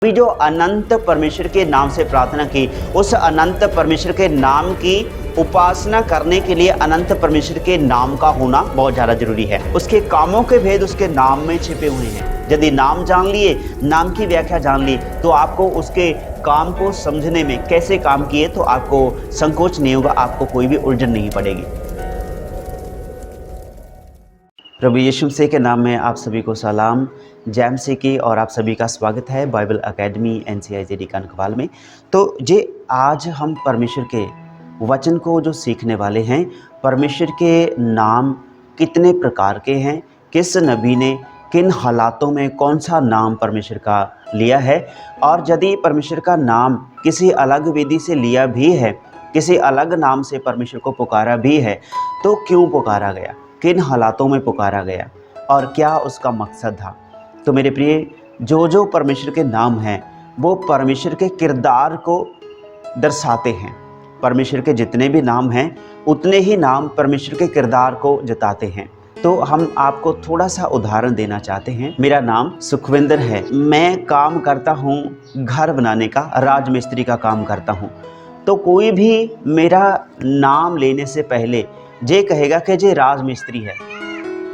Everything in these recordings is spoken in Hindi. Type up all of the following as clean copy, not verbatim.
अभी जो अनंत परमेश्वर के नाम से प्रार्थना की, उस अनंत परमेश्वर के नाम की उपासना करने के लिए अनंत परमेश्वर के नाम का होना बहुत ज़्यादा जरूरी है। उसके कामों के भेद उसके नाम में छिपे हुए हैं। यदि नाम जान लिए, नाम की व्याख्या जान ली, तो आपको उसके काम को समझने में, कैसे काम किए, तो आपको संकोच नहीं होगा, आपको कोई भी उलझन नहीं पड़ेगी। प्रभु यीशु मसीह के नाम में आप सभी को सलाम, जय मसीह की, और आप सभी का स्वागत है बाइबल एकेडमी NCIJD कनकवाल में। तो जे आज हम परमेश्वर के वचन को जो सीखने वाले हैं, परमेश्वर के नाम कितने प्रकार के हैं, किस नबी ने किन हालातों में कौन सा नाम परमेश्वर का लिया है, और यदि परमेश्वर का नाम किसी अलग विधि से लिया भी है, किसी अलग नाम से परमेश्वर को पुकारा भी है, तो क्यों पुकारा गया, किन हालातों में पुकारा गया और क्या उसका मकसद था। तो मेरे प्रिय, जो परमेश्वर के नाम हैं वो परमेश्वर के किरदार को दर्शाते हैं। परमेश्वर के जितने भी नाम हैं उतने ही नाम परमेश्वर के किरदार को जताते हैं। तो हम आपको थोड़ा सा उदाहरण देना चाहते हैं। मेरा नाम सुखविंदर है, मैं काम करता हूँ घर बनाने का, राजमिस्त्री का काम करता हूँ। तो कोई भी मेरा नाम लेने से पहले ये कहेगा कि ये राजमिस्त्री है,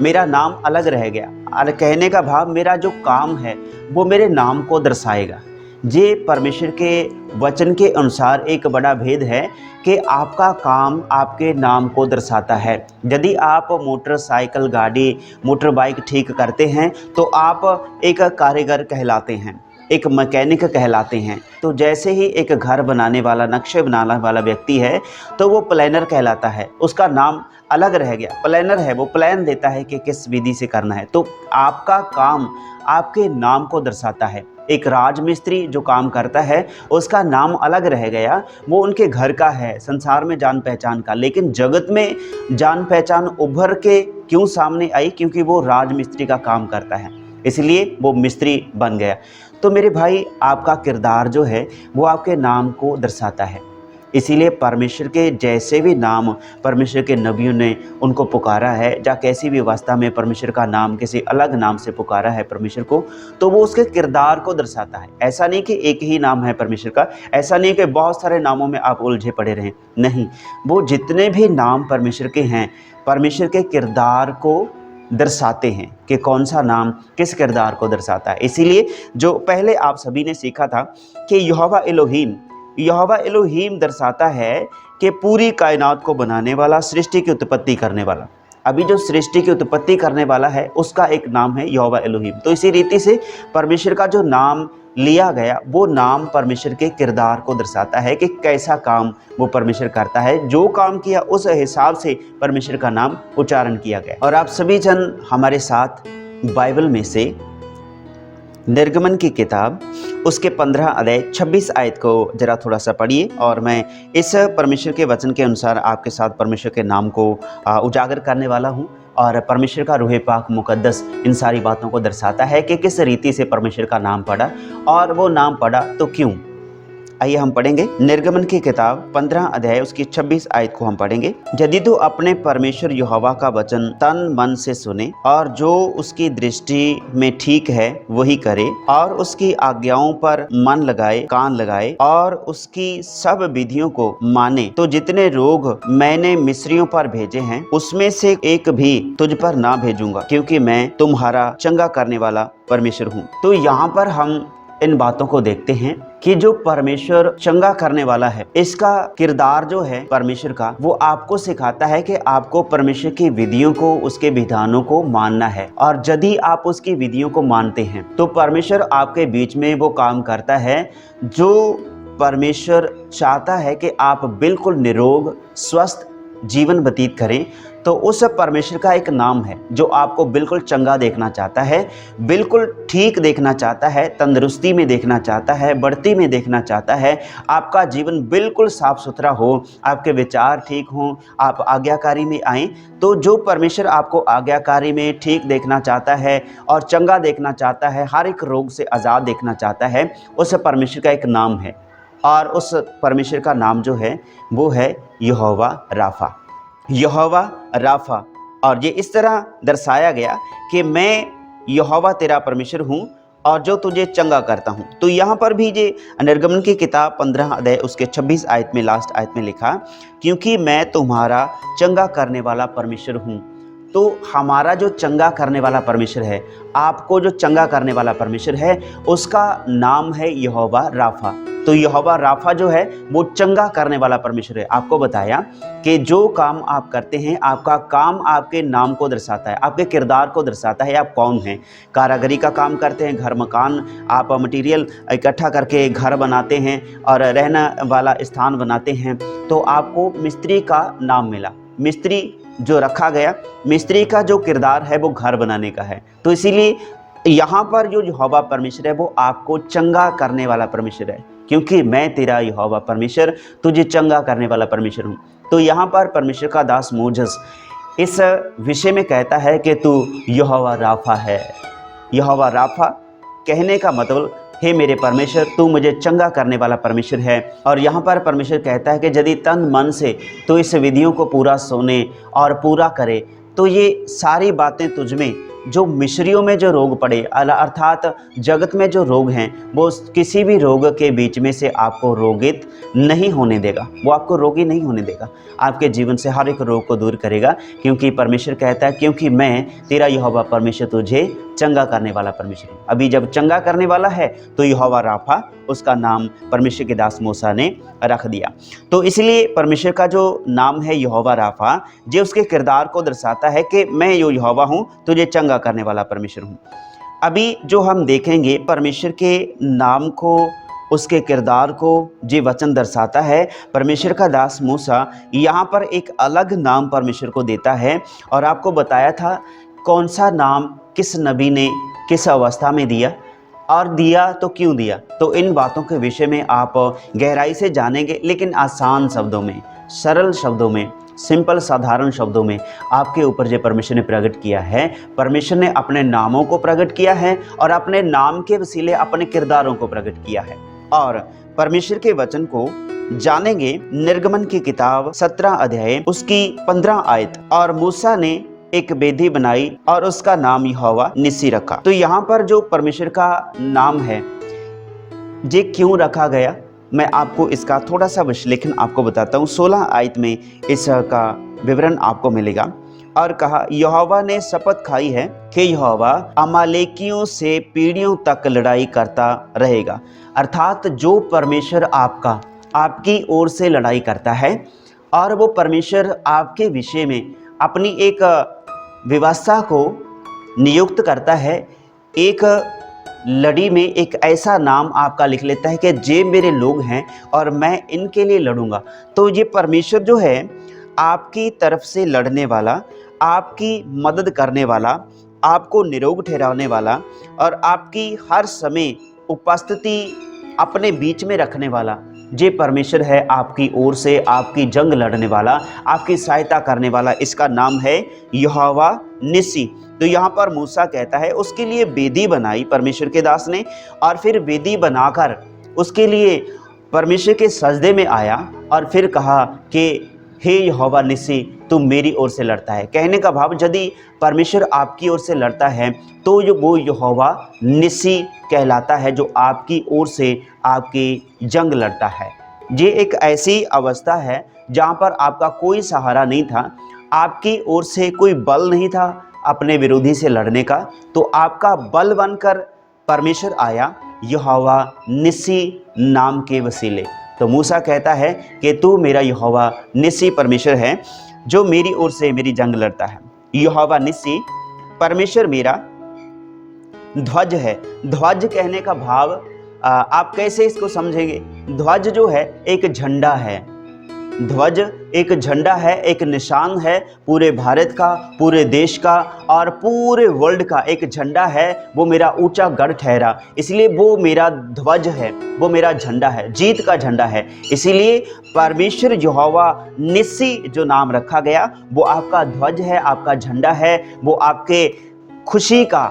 मेरा नाम अलग रह गया। और कहने का भाव, मेरा जो काम है वो मेरे नाम को दर्शाएगा। ये परमेश्वर के वचन के अनुसार एक बड़ा भेद है कि आपका काम आपके नाम को दर्शाता है। यदि आप मोटरसाइकिल, गाड़ी, मोटर बाइक ठीक करते हैं तो आप एक कारीगर कहलाते हैं, एक मैकेनिक कहलाते हैं। तो जैसे ही एक घर बनाने वाला, नक्शे बनाने वाला व्यक्ति है तो वो प्लानर कहलाता है। उसका नाम अलग रह गया, प्लानर है, वो प्लान देता है कि किस विधि से करना है। तो आपका काम आपके नाम को दर्शाता है। एक राजमिस्त्री जो काम करता है उसका नाम अलग रह गया, वो उनके घर का है, संसार में जान पहचान का। लेकिन जगत में जान पहचान उभर के क्यों सामने आई? क्योंकि वो राजमिस्त्री का काम करता है, इसलिए वो मिस्त्री बन गया। तो मेरे भाई, आपका किरदार जो है वो आपके नाम को दर्शाता है। इसीलिए परमेश्वर के जैसे भी नाम परमेश्वर के नबियों ने उनको पुकारा है, या कैसी भी अवस्था में परमेश्वर का नाम किसी अलग नाम से पुकारा है परमेश्वर को, तो वो उसके किरदार को दर्शाता है। ऐसा नहीं कि एक ही नाम है परमेश्वर का, ऐसा नहीं कि बहुत सारे नामों में आप उलझे पड़े रहें, नहीं। वो जितने भी नाम परमेश्वर के हैं, परमेश्वर के किरदार को दर्शाते हैं कि कौन सा नाम किस किरदार को दर्शाता है। इसीलिए जो पहले आप सभी ने सीखा था कि यहोवा एलोहीम, यहोवा एलोहीम दर्शाता है कि पूरी कायनात को बनाने वाला, सृष्टि की उत्पत्ति करने वाला। अभी जो सृष्टि की उत्पत्ति करने वाला है उसका एक नाम है यहोवा एलोहीम। तो इसी रीति से परमेश्वर का जो नाम लिया गया वो नाम परमेश्वर के किरदार को दर्शाता है कि कैसा काम वो परमेश्वर करता है। जो काम किया उस हिसाब से परमेश्वर का नाम उच्चारण किया गया। और आप सभी जन हमारे साथ बाइबल में से निर्गमन की किताब उसके 15 अध्याय 26 आयत को जरा थोड़ा सा पढ़िए, और मैं इस परमेश्वर के वचन के अनुसार आपके साथ परमेश्वर के नाम को उजागर करने वाला हूँ। और परमेश्वर का रूह पाक मुकद्दस इन सारी बातों को दर्शाता है कि किस रीति से परमेश्वर का नाम पढ़ा, और वो नाम पढ़ा तो क्यों। आइए हम पढ़ेंगे निर्गमन की किताब 15 अध्याय उसकी 26 आयत को हम पढ़ेंगे। यदि तू अपने परमेश्वर यहोवा का वचन तन मन से सुने और जो उसकी दृष्टि में ठीक है वही करे, और उसकी आज्ञाओं पर मन लगाए, कान लगाए, और उसकी सब विधियों को माने, तो जितने रोग मैंने मिस्रियों पर भेजे हैं उसमें से एक भी तुझ पर ना भेजूंगा, क्योंकि मैं तुम्हारा चंगा करने वाला परमेश्वर हूँ। तो यहाँ पर हम इन बातों को देखते हैं कि जो परमेश्वर चंगा करने वाला है, इसका किरदार जो है परमेश्वर का, वो आपको सिखाता है कि आपको परमेश्वर की विधियों को, उसके विधानों को मानना है। और यदि आप उसकी विधियों को मानते हैं तो परमेश्वर आपके बीच में वो काम करता है जो परमेश्वर चाहता है कि आप बिल्कुल निरोग, स्वस्थ जीवन व्यतीत करें। तो उस परमेश्वर का एक नाम है जो आपको बिल्कुल चंगा देखना चाहता है, बिल्कुल ठीक देखना चाहता है, तंदुरुस्ती में देखना चाहता है, बढ़ती में देखना चाहता है, आपका जीवन बिल्कुल साफ सुथरा हो, आपके विचार ठीक हों, आप आज्ञाकारी में आएँ। तो जो परमेश्वर आपको आज्ञाकारी में ठीक देखना चाहता है और चंगा देखना चाहता है, हर एक रोग से आज़ाद देखना चाहता है, उस परमेश्वर का एक नाम है। और उस परमेश्वर का नाम जो है वो है यहोवा राफा, यहोवा राफा। और ये इस तरह दर्शाया गया कि मैं यहोवा तेरा परमेश्वर हूँ और जो तुझे चंगा करता हूँ। तो यहाँ पर भी ये निर्गमन की किताब 15 अध्याय उसके 26 आयत में, लास्ट आयत में लिखा, क्योंकि मैं तुम्हारा चंगा करने वाला परमेश्वर हूँ। तो हमारा जो चंगा करने वाला परमेश्वर है, आपको जो चंगा करने वाला परमेश्वर है, उसका नाम है यहोवा राफा। तो यहोवा राफा जो है वो चंगा करने वाला परमेश्वर है। आपको बताया कि जो काम आप करते हैं, आपका काम आपके नाम को दर्शाता है, आपके किरदार को दर्शाता है, आप कौन हैं। कारागरी का काम करते हैं, घर मकान आप मटेरियल इकट्ठा करके घर बनाते हैं और रहने वाला स्थान बनाते हैं, तो आपको मिस्त्री का नाम मिला। मिस्त्री जो रखा गया, मिस्त्री का जो किरदार है वो घर बनाने का है। तो इसीलिए यहाँ पर जो यहोवा परमेश्वर है वो आपको चंगा करने वाला परमेश्वर है, क्योंकि मैं तेरा यहोवा परमेश्वर तुझे चंगा करने वाला परमेश्वर हूँ। तो यहाँ पर परमेश्वर का दास मोजेस इस विषय में कहता है कि तू यहोवा राफा है। यहोवा राफा कहने का मतलब, हे मेरे परमेश्वर, तू मुझे चंगा करने वाला परमेश्वर है। और यहाँ पर परमेश्वर कहता है कि यदि तन मन से तो इस विधियों को पूरा सुने और पूरा करे, तो ये सारी बातें तुझमें, जो मिस्रियों में जो रोग पड़े, अर्थात जगत में जो रोग हैं, वो किसी भी रोग के बीच में से आपको रोगित नहीं होने देगा। वो आपको रोगी नहीं होने देगा, आपके जीवन से हर एक रोग को दूर करेगा, क्योंकि परमेश्वर कहता है, क्योंकि मैं तेरा यहोवा परमेश्वर तुझे चंगा करने वाला परमेश्वर हूँ। अभी जब चंगा करने वाला है तो यहोवा राफा, उसका नाम परमेश्वर के दास मूसा ने रख दिया। तो इसलिए परमेश्वर का जो नाम है यहोवा राफा, जो उसके किरदार को दर्शाता है कि मैं यो यहोवा हूँ, तुझे चंगा करने वाला परमेश्वर हूँ। अभी जो हम देखेंगे परमेश्वर के नाम को, उसके किरदार को जी वचन दर्शाता है। परमेश्वर का दास मूसा यहाँ पर एक अलग नाम परमेश्वर को देता है, और आपको बताया था कौन सा नाम किस नबी ने किस अवस्था में दिया, और दिया तो क्यों दिया। तो इन बातों के विषय में आप गहराई से जानेंगे, लेकिन आसान शब्दों में, सरल शब्दों में, सिंपल साधारण शब्दों में आपके ऊपर जो परमेश्वर ने प्रकट किया है। परमेश्वर ने अपने नामों को प्रकट किया है और अपने नाम के वसीले अपने किरदारों को प्रकट किया है। और परमेश्वर के वचन को जानेंगे निर्गमन की किताब 17 अध्याय उसकी 15 आयत। और मूसा ने एक वेदी बनाई और उसका नाम यहोवा निस्सी रखा। तो यहाँ पर जो परमेश्वर का नाम है, ये क्यों रखा गया, मैं आपको इसका थोड़ा सा विश्लेषण आपको बताता हूँ। 16 आयत में इसका विवरण आपको मिलेगा। और कहा, यहोवा ने शपथ खाई है कि यहोवा अमालेकियों से पीढ़ियों तक लड़ाई करता रहेगा। अर्थात जो परमेश्वर आपकी ओर से लड़ाई करता है, और वो परमेश्वर आपके विषय में अपनी एक व्यवस्था को नियुक्त करता है। एक लड़ी में एक ऐसा नाम आपका लिख लेता है कि जे मेरे लोग हैं और मैं इनके लिए लड़ूंगा। तो ये परमेश्वर जो है आपकी तरफ से लड़ने वाला, आपकी मदद करने वाला, आपको निरोग ठहराने वाला, और आपकी हर समय उपस्थिति अपने बीच में रखने वाला, जे परमेश्वर है आपकी ओर से आपकी जंग लड़ने वाला, आपकी सहायता करने वाला। इसका नाम है यहोवा निस्सी। तो यहाँ पर मूसा कहता है उसके लिए वेदी बनाई परमेश्वर के दास ने, और फिर वेदी बनाकर उसके लिए परमेश्वर के सजदे में आया, और फिर कहा कि हे यहोवा निस्सी, तू मेरी ओर से लड़ता है। कहने का भाव, यदि परमेश्वर आपकी ओर से लड़ता है तो वो यहोवा निस्सी कहलाता है, जो आपकी ओर से आपकी जंग लड़ता है। ये एक ऐसी अवस्था है जहाँ पर आपका कोई सहारा नहीं था, आपकी ओर से कोई बल नहीं था अपने विरोधी से लड़ने का, तो आपका बल बनकर परमेश्वर आया यहोवा निस्सी नाम के वसीले। तो मूसा कहता है कि तू मेरा यहोवा निस्सी परमेश्वर है, जो मेरी ओर से मेरी जंग लड़ता है। यहोवा निस्सी परमेश्वर मेरा ध्वज है। ध्वज कहने का भाव आप कैसे इसको समझेंगे। ध्वज जो है एक झंडा है, ध्वज एक झंडा है, एक निशान है पूरे भारत का, पूरे देश का और पूरे वर्ल्ड का एक झंडा है। वो मेरा ऊंचा गढ़ ठहरा, इसलिए वो मेरा ध्वज है, वो मेरा झंडा है, जीत का झंडा है। इसीलिए परमेश्वर यहोवा निस्सी जो नाम रखा गया, वो आपका ध्वज है, आपका झंडा है, वो आपके खुशी का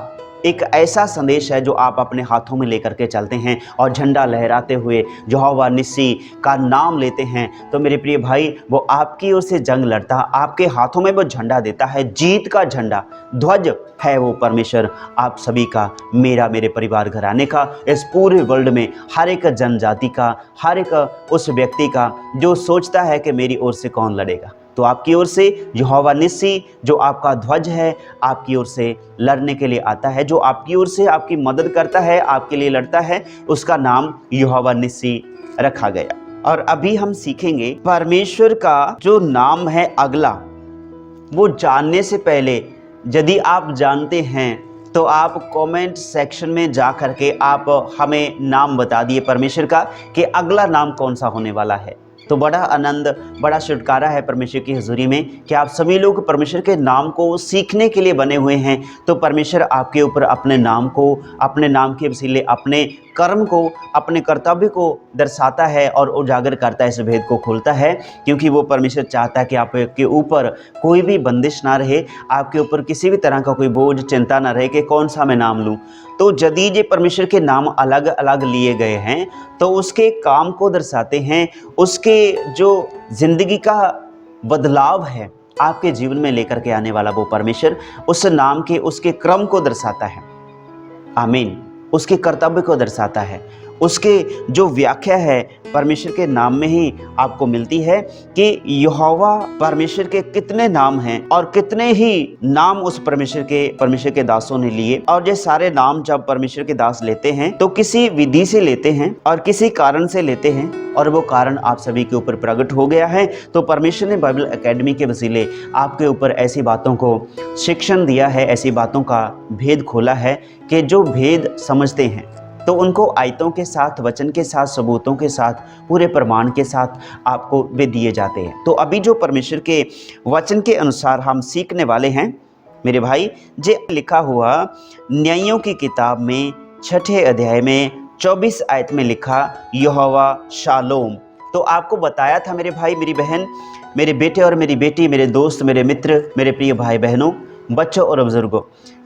एक ऐसा संदेश है जो आप अपने हाथों में लेकर के चलते हैं और झंडा लहराते हुए यहोवा निस्सी का नाम लेते हैं, तो मेरे प्रिय भाई वो आपकी ओर से जंग लड़ता, आपके हाथों में वो झंडा देता है, जीत का झंडा, ध्वज है वो परमेश्वर आप सभी का, मेरा, मेरे परिवार घराने का, इस पूरे वर्ल्ड में हर एक जनजाति का, हर एक उस व्यक्ति का जो सोचता है कि मेरी ओर से कौन लड़ेगा। तो आपकी ओर से यहोवा निस्सी जो आपका ध्वज है, आपकी ओर से लड़ने के लिए आता है, जो आपकी ओर से आपकी मदद करता है, आपके लिए लड़ता है, उसका नाम यहोवा निस्सी रखा गया। और अभी हम सीखेंगे परमेश्वर का जो नाम है अगला, वो जानने से पहले यदि आप जानते हैं तो आप कमेंट सेक्शन में जा कर के आप हमें नाम बता दिए परमेश्वर का कि अगला नाम कौन सा होने वाला है। तो बड़ा आनंद, बड़ा छुटकारा है परमेश्वर की हुजूरी में कि आप सभी लोग परमेश्वर के नाम को सीखने के लिए बने हुए हैं। तो परमेश्वर आपके ऊपर अपने नाम को, अपने नाम के वसीले अपने कर्म को, अपने कर्तव्य को दर्शाता है और उजागर करता है, इस भेद को खोलता है, क्योंकि वो परमेश्वर चाहता है कि आपके ऊपर कोई भी बंदिश ना रहे, आपके ऊपर किसी भी तरह का कोई बोझ, चिंता ना रहे कि कौन सा मैं नाम लूँ। तो यदि ये परमेश्वर के नाम अलग अलग लिए गए हैं तो उसके काम को दर्शाते हैं, उसके जो जिंदगी का बदलाव है आपके जीवन में लेकर के आने वाला वो परमेश्वर उस नाम के, उसके क्रम को दर्शाता है। आमीन। उसके कर्तव्य को दर्शाता है, उसके जो व्याख्या है परमेश्वर के नाम में ही आपको मिलती है कि यहोवा परमेश्वर के कितने नाम हैं और कितने ही नाम उस परमेश्वर के दासों ने लिए। और ये सारे नाम जब परमेश्वर के दास लेते हैं तो किसी विधि से लेते हैं और किसी कारण से लेते हैं, और वो कारण आप सभी के ऊपर प्रकट हो गया है। तो परमेश्वर ने बाइबल एकेडमी के वसीले आपके ऊपर ऐसी बातों को शिक्षण दिया है, ऐसी बातों का भेद खोला है कि जो भेद समझते हैं तो उनको आयतों के साथ, वचन के साथ, सबूतों के साथ, पूरे प्रमाण के साथ आपको वे दिए जाते हैं। तो अभी जो परमेश्वर के वचन के अनुसार हम सीखने वाले हैं मेरे भाई, जे लिखा हुआ न्यायों की किताब में 6 अध्याय में 24 आयत में लिखा यहोवा शालोम। तो आपको बताया था मेरे भाई, मेरी बहन, मेरे बेटे और मेरी बेटी, मेरे दोस्त, मेरे मित्र, मेरे प्रिय भाई बहनों, बच्चों और बुजुर्गों,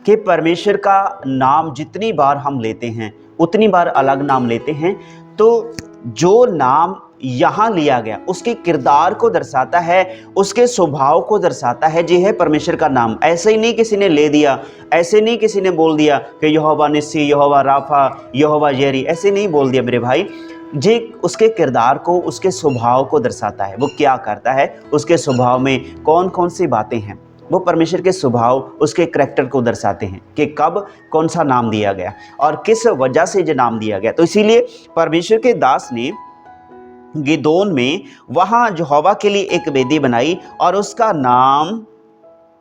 कि परमेश्वर का नाम जितनी बार हम लेते हैं उतनी बार अलग नाम लेते हैं। तो जो नाम यहाँ लिया गया उसके किरदार को दर्शाता है, उसके स्वभाव को दर्शाता है। जी है परमेश्वर का नाम, ऐसे ही नहीं किसी ने ले दिया, ऐसे नहीं किसी ने बोल दिया कि यहोवा निस्सी, यहोवा राफा, यहोवा येरी, ऐसे नहीं बोल दिया मेरे भाई। जी उसके किरदार को, उसके स्वभाव को दर्शाता है, वो क्या करता है, उसके स्वभाव में कौन कौन सी बातें हैं, वो परमेश्वर के स्वभाव, उसके करैक्टर को दर्शाते हैं कि कब कौन सा नाम दिया गया और किस वजह से जो नाम दिया गया। तो इसीलिए परमेश्वर के दास ने गिदोन में वहाँ यहोवा के लिए एक वेदी बनाई और उसका नाम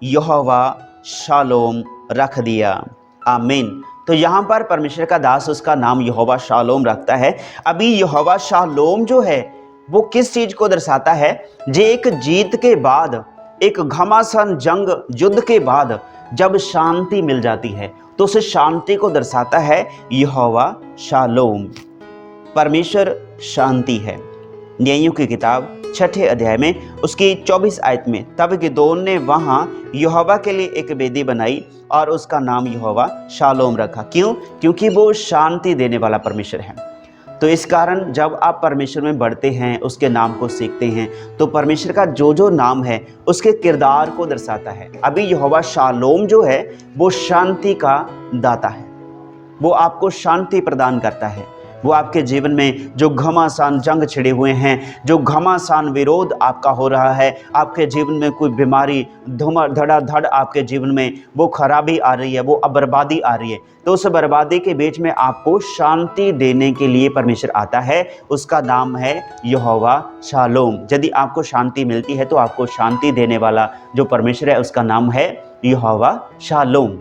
यहोवा शालोम रख दिया। आमीन। तो यहाँ पर परमेश्वर का दास उसका नाम यहोवा शालोम रखता है। अभी यहोवा शालोम जो है वो किस चीज़ को दर्शाता है? जे एक जीत के बाद, एक घमासान जंग, युद्ध के बाद जब शांति मिल जाती है तो उस शांति को दर्शाता है यहोवा शालोम। परमेश्वर शांति है। न्यायों की किताब 6 अध्याय में उसकी 24 आयत में, तब गिदोन ने वहाँ यहोवा के लिए एक वेदी बनाई और उसका नाम यहोवा शालोम रखा। क्यों? क्योंकि वो शांति देने वाला परमेश्वर है। तो इस कारण जब आप परमेश्वर में बढ़ते हैं, उसके नाम को सीखते हैं, तो परमेश्वर का जो जो नाम है उसके किरदार को दर्शाता है। अभी यहोवा शालोम जो है वो शांति का दाता है, वो आपको शांति प्रदान करता है। वो आपके जीवन में जो घमासान जंग छिड़े हुए हैं, जो घमासान विरोध आपका हो रहा है, आपके जीवन में कोई बीमारी धड़ाधड़ आपके जीवन में वो खराबी आ रही है, वो बर्बादी आ रही है, तो उस बर्बादी के बीच में आपको शांति देने के लिए परमेश्वर आता है। उसका नाम है यहोवा शालोम। यदि आपको शांति मिलती है तो आपको शांति देने वाला जो परमेश्वर है उसका नाम है यहोवा शालोम।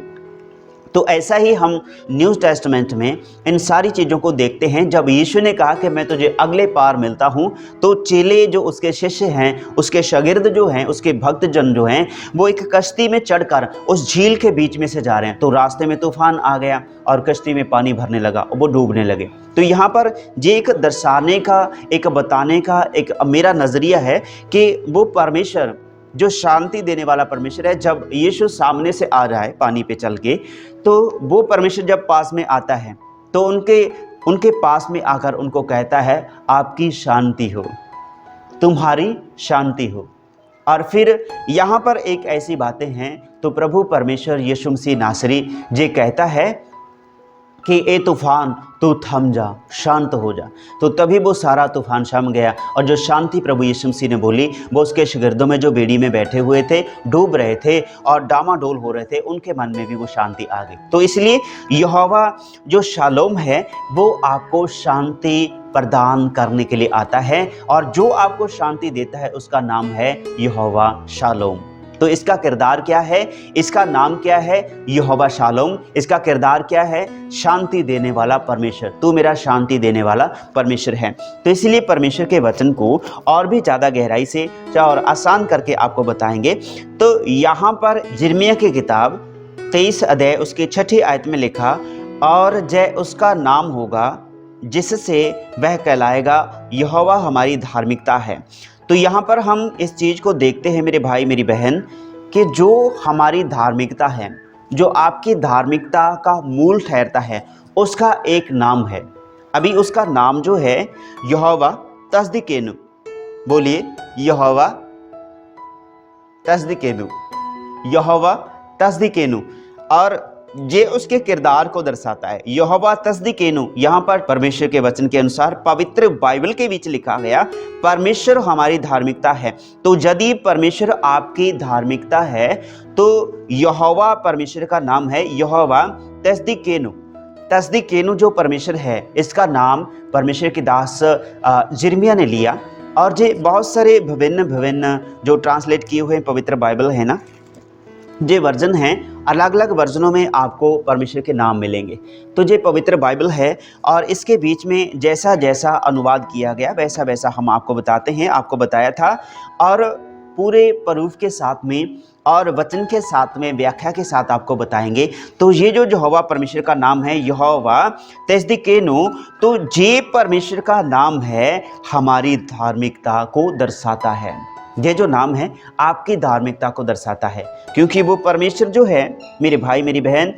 तो ऐसा ही हम न्यू टेस्टामेंट में इन सारी चीज़ों को देखते हैं। जब यीशु ने कहा कि मैं तुझे अगले पार मिलता हूँ, तो चेले जो उसके शिष्य हैं, उसके शागिर्द जो हैं, उसके भक्तजन जो हैं, वो एक कश्ती में चढ़कर उस झील के बीच में से जा रहे हैं। तो रास्ते में तूफान आ गया और कश्ती में पानी भरने लगा और वो डूबने लगे। तो यहाँ पर ये एक दर्शाने का, एक बताने का एक मेरा नज़रिया है कि वो परमेश्वर जो शांति देने वाला परमेश्वर है, जब यीशु सामने से आ रहा है पानी पे चल के, तो वो परमेश्वर जब पास में आता है तो उनके पास में आकर उनको कहता है, आपकी शांति हो, तुम्हारी शांति हो। और फिर यहाँ पर एक ऐसी बातें हैं, तो प्रभु परमेश्वर यीशु मसीह नासरी जे कहता है कि ए तूफान तू थम जा, शांत हो जा। तो तभी वो सारा तूफान शम गया, और जो शांति प्रभु यीशु मसीह ने बोली वो उसके शागिर्दों में, जो बेड़ी में बैठे हुए थे, डूब रहे थे और डामाडोल हो रहे थे, उनके मन में भी वो शांति आ गई। तो इसलिए यहोवा जो शालोम है वो आपको शांति प्रदान करने के लिए आता है, और जो आपको शांति देता है उसका नाम है यहोवा शालोम। तो इसका किरदार क्या है, इसका नाम क्या है, यहोवा शालोम। इसका किरदार क्या है, शांति देने वाला परमेश्वर। तू मेरा शांति देने वाला परमेश्वर है। तो इसलिए परमेश्वर के वचन को और भी ज़्यादा गहराई से और आसान करके आपको बताएंगे। तो यहाँ पर यिर्मयाह की किताब 23 अध्याय उसके 6 आयत में लिखा, और जय उसका नाम होगा जिससे वह कहलाएगा, यहोवा हमारी धार्मिकता है। तो यहाँ पर हम इस चीज़ को देखते हैं मेरे भाई मेरी बहन, कि जो हमारी धार्मिकता है, जो आपकी धार्मिकता का मूल ठहरता है, उसका एक नाम है। अभी उसका नाम जो है यहोवा तस्दिकेनु। बोलिए, यहोवा तस्दिकेनु, यहोवा तस्दिकेनु। और ये उसके किरदार को दर्शाता है, यहोवा तस्दिकेनु। यहाँ पर परमेश्वर के वचन के अनुसार पवित्र बाइबल के बीच लिखा गया, परमेश्वर हमारी धार्मिकता है। तो यदि परमेश्वर आपकी धार्मिकता है तो यहोवा परमेश्वर का नाम है यहोवा तस्दिकेनु। तस्दिकेनु जो परमेश्वर है, इसका नाम परमेश्वर के दास यिर्मयाह ने लिया। और ये बहुत सारे विभिन्न जो ट्रांसलेट किए हुए पवित्र बाइबल है ना, जे वर्जन हैं, अलग अलग वर्जनों में आपको परमेश्वर के नाम मिलेंगे। तो ये पवित्र बाइबल है, और इसके बीच में जैसा जैसा अनुवाद किया गया वैसा वैसा हम आपको बताते हैं, आपको बताया था। और पूरे प्रूफ के साथ में और वचन के साथ में, व्याख्या के साथ आपको बताएंगे। तो ये जो यहोवा परमेश्वर का नाम है यहोवा तस्दिकेनु, तो ये परमेश्वर का नाम है हमारी धार्मिकता को दर्शाता है। ये जो नाम है आपकी धार्मिकता को दर्शाता है, क्योंकि वो परमेश्वर जो है मेरे भाई मेरी बहन,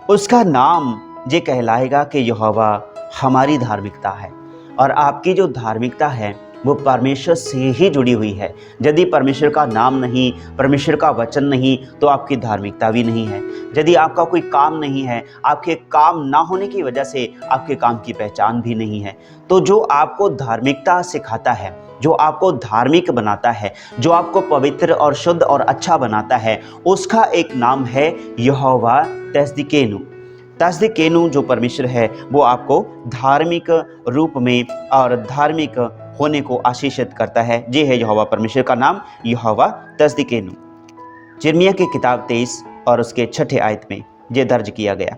उसका नाम ये कहलाएगा कि यहोवा हमारी धार्मिकता है। और आपकी जो धार्मिकता है वो परमेश्वर से ही जुड़ी हुई है। यदि परमेश्वर का नाम नहीं, परमेश्वर का वचन नहीं, तो आपकी धार्मिकता भी नहीं है। यदि आपका कोई काम नहीं है, आपके काम ना होने की वजह से आपके काम की पहचान भी नहीं है। तो जो आपको धार्मिकता सिखाता है, जो आपको धार्मिक बनाता है, जो आपको पवित्र और शुद्ध और अच्छा बनाता है, उसका एक नाम है यहोवा तस्दिकेनु। तस्दिकेनु जो परमेश्वर है वो आपको धार्मिक रूप में और धार्मिक होने को आशीषित करता है। ये है यहोवा परमेश्वर का नाम, यहोवा तस्दिकेनु। यिर्मयाह की किताब 23 और उसके 6 आयत में ये दर्ज किया गया।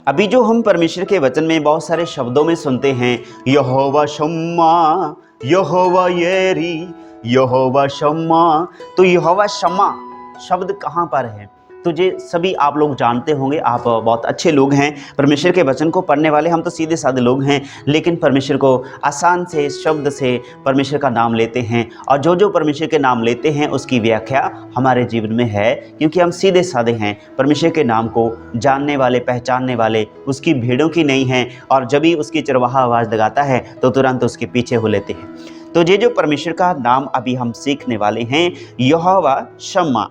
अभी जो हम परमेश्वर के वचन में बहुत सारे शब्दों में सुनते हैं, यहोवा शम्मा, यहोवा येरी, यहोवा शम्मा, तो यहोवा शम्मा शब्द कहाँ पर है? तो ये सभी आप लोग जानते होंगे, आप बहुत अच्छे लोग हैं, परमेश्वर के वचन को पढ़ने वाले। हम तो सीधे साधे लोग हैं, लेकिन परमेश्वर को आसान से शब्द से परमेश्वर का नाम लेते हैं, और जो जो परमेश्वर के नाम लेते हैं उसकी व्याख्या हमारे जीवन में है, क्योंकि हम सीधे साधे हैं, परमेश्वर के नाम को जानने वाले, पहचानने वाले, उसकी भीड़ों की नहीं हैं। और जब भी उसकी चरवाहा आवाज़ लगाता है तो तुरंत उसके पीछे हो लेते हैं। तो ये जो परमेश्वर का नाम अभी हम सीखने वाले हैं, यहोवा शम्मा।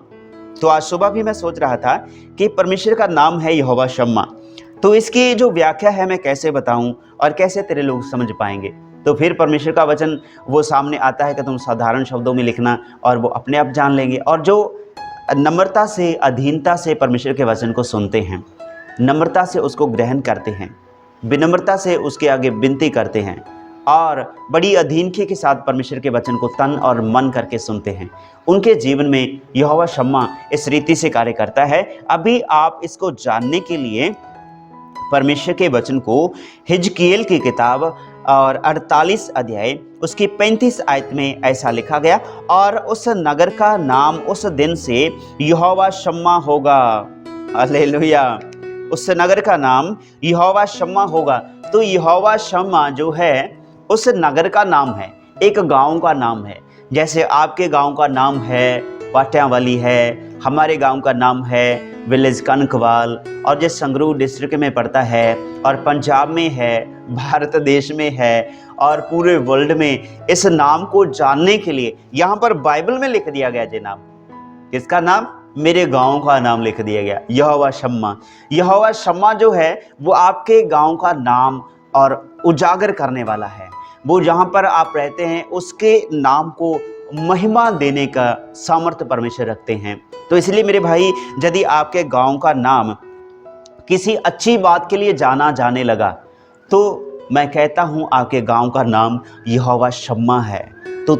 तो आज सुबह भी मैं सोच रहा था कि परमेश्वर का नाम है यहोवा शम्मा, तो इसकी जो व्याख्या है मैं कैसे बताऊं और कैसे तेरे लोग समझ पाएंगे। तो फिर परमेश्वर का वचन वो सामने आता है कि तुम साधारण शब्दों में लिखना, और वो अपने आप जान लेंगे। और जो नम्रता से, अधीनता से परमेश्वर के वचन को सुनते हैं, नम्रता से उसको ग्रहण करते हैं, विनम्रता से उसके आगे विनती करते हैं, और बड़ी अधीनगी के साथ परमेश्वर के वचन को तन और मन करके सुनते हैं, उनके जीवन में यहोवा शम्मा इस रीति से कार्य करता है। अभी आप इसको जानने के लिए परमेश्वर के वचन को हिजकियेल की किताब और 48 अध्याय उसकी 35 आयत में ऐसा लिखा गया, और उस नगर का नाम उस दिन से यहोवा शम्मा होगा। हालेलुया। उस नगर का नाम यहोवा शम्मा होगा। तो यहोवा शम्मा जो है उस नगर का नाम है, एक गांव का नाम है। जैसे आपके गांव का नाम है पाटियावाली है, हमारे गांव का नाम है विलेज कनकवाल, और जो संगरूर डिस्ट्रिक्ट में पड़ता है और पंजाब में है, भारत देश में है और पूरे वर्ल्ड में इस नाम को जानने के लिए यहाँ पर बाइबल में लिख दिया गया। ये नाम किसका नाम? मेरे गांव का नाम लिख दिया गया, यहोवा शम्मा। यहोवा शम्मा जो है वो आपके गांव का नाम और उजागर करने वाला है। वो जहाँ पर आप रहते हैं उसके नाम को महिमा देने का सामर्थ्य परमेश्वर रखते हैं। तो इसलिए मेरे भाई, यदि आपके गांव का नाम किसी अच्छी बात के लिए जाना जाने लगा तो मैं कहता हूं आपके गांव का नाम यहोवा शम्मा है। तो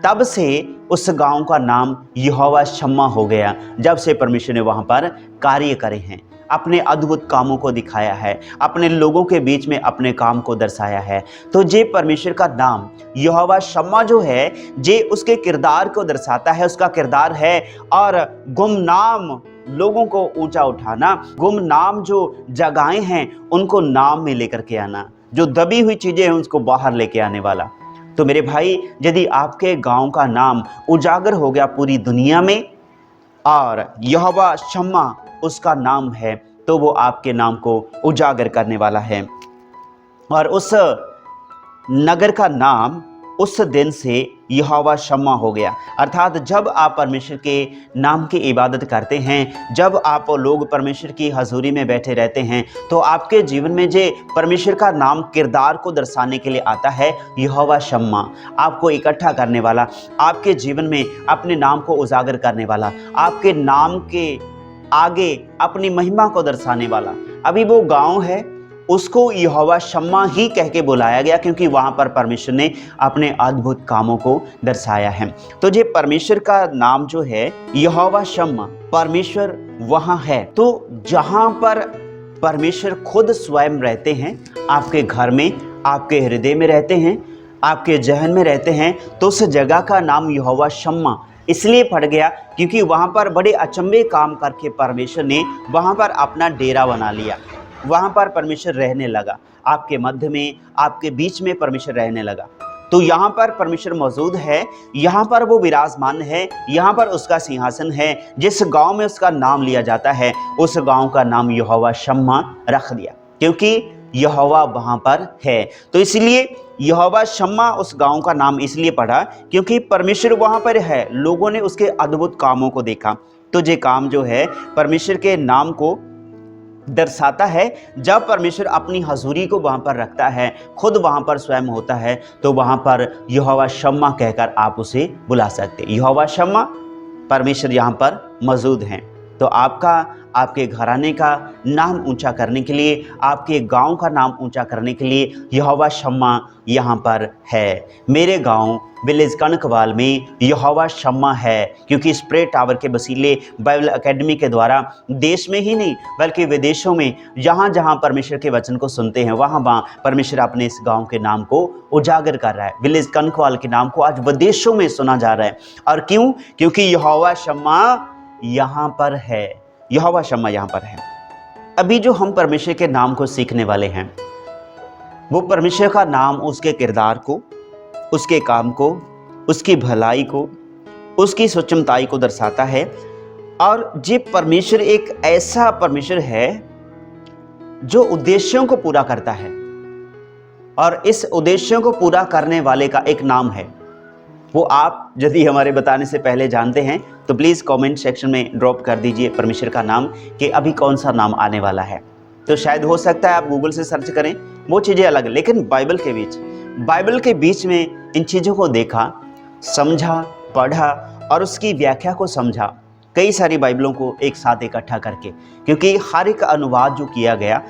तब से उस गांव का नाम यहोवा शम्मा हो गया, जब से परमेश्वर ने वहां पर कार्य करे हैं, अपने अद्भुत कामों को दिखाया है, अपने लोगों के बीच में अपने काम को दर्शाया है। तो ये परमेश्वर का नाम यहोवा शम्मा जो है, ये उसके किरदार को दर्शाता है। उसका किरदार है और गुमनाम लोगों को ऊंचा उठाना, गुमनाम जो जगहें हैं उनको नाम में लेकर के आना, जो दबी हुई चीजें हैं उसको बाहर लेके आने वाला। तो मेरे भाई, यदि आपके गांव का नाम उजागर हो गया पूरी दुनिया में और यहोवा शम्मा उसका नाम है, तो वो आपके नाम को उजागर करने वाला है। और उस नगर का नाम उस दिन से यहोवा शम्मा हो गया। अर्थात जब आप परमेश्वर के नाम की इबादत करते हैं, जब आप लोग परमेश्वर की हजूरी में बैठे रहते हैं, तो आपके जीवन में जो परमेश्वर का नाम किरदार को दर्शाने के लिए आता है, यहोवा शम्मा, आपको इकट्ठा करने वाला, आपके जीवन में अपने नाम को उजागर करने वाला, आपके नाम के आगे अपनी महिमा को दर्शाने वाला। अभी वो गांव है, उसको यहोवा शम्मा ही कह के बुलाया गया, क्योंकि वहां पर परमेश्वर ने अपने अद्भुत कामों को दर्शाया है। तो ये परमेश्वर का नाम जो है यहोवा शम्मा, परमेश्वर वहां है। तो जहां पर परमेश्वर खुद स्वयं रहते हैं, आपके घर में, आपके हृदय में रहते हैं, आपके जहन में रहते हैं, तो उस जगह का नाम यहोवा शम्मा इसलिए पड़ गया क्योंकि वहां पर बड़े अचंभे काम करके परमेश्वर ने वहां पर अपना डेरा बना लिया। वहां पर परमेश्वर रहने लगा, आपके मध्य में, आपके बीच में परमेश्वर रहने लगा। तो यहाँ पर परमेश्वर मौजूद है, यहाँ पर वो विराजमान है, यहाँ पर उसका सिंहासन है। जिस गांव में उसका नाम लिया जाता है, उस गांव का नाम यहोवा शम्मा रख दिया, क्योंकि यहोवा वहां पर है। तो इसलिए यहोवा शम्मा उस गांव का नाम इसलिए पड़ा क्योंकि परमेश्वर वहां पर है। लोगों ने उसके अद्भुत कामों को देखा। तो ये काम जो है परमेश्वर के नाम को दर्शाता है। जब परमेश्वर अपनी हजूरी को वहां पर रखता है, खुद वहां पर स्वयं होता है, तो वहां पर यहोवा शम्मा कहकर आप उसे बुला सकते हैं। यहोवा शम्मा, परमेश्वर यहाँ पर मौजूद हैं। तो आपके घराने का नाम ऊंचा करने के लिए, आपके गांव का नाम ऊंचा करने के लिए यहोवा शम्मा यहाँ पर है। मेरे गांव विलेज कनकवाल में यहोवा शम्मा है, क्योंकि स्प्रे टावर के वसीले बाइबल एकेडमी के द्वारा देश में ही नहीं बल्कि विदेशों में जहाँ जहाँ परमेश्वर के वचन को सुनते हैं, वहाँ वहाँ परमेश्वर अपने इस गांव के नाम को उजागर कर रहा है। विलेज कनकवाल के नाम को आज विदेशों में सुना जा रहा है। और क्यों? क्योंकि यहोवा शम्मा यहाँ पर है। यहोवा शम्मा यहाँ पर है। अभी जो हम परमेश्वर के नाम को सीखने वाले हैं, वो परमेश्वर का नाम उसके किरदार को, उसके काम को, उसकी भलाई को, उसकी सूक्ष्मताई को दर्शाता है। और ये परमेश्वर एक ऐसा परमेश्वर है जो उद्देश्यों को पूरा करता है, और इस उद्देश्यों को पूरा करने वाले का एक नाम है। वो आप यदि हमारे बताने से पहले जानते हैं तो प्लीज़ कमेंट सेक्शन में ड्रॉप कर दीजिए परमेश्वर का नाम कि अभी कौन सा नाम आने वाला है। तो शायद हो सकता है आप गूगल से सर्च करें, वो चीज़ें अलग, लेकिन बाइबल के बीच में इन चीज़ों को देखा, समझा, पढ़ा और उसकी व्याख्या को समझा, कई सारी बाइबलों को एक साथ इकट्ठा करके, क्योंकि हर एक अनुवाद जो किया गया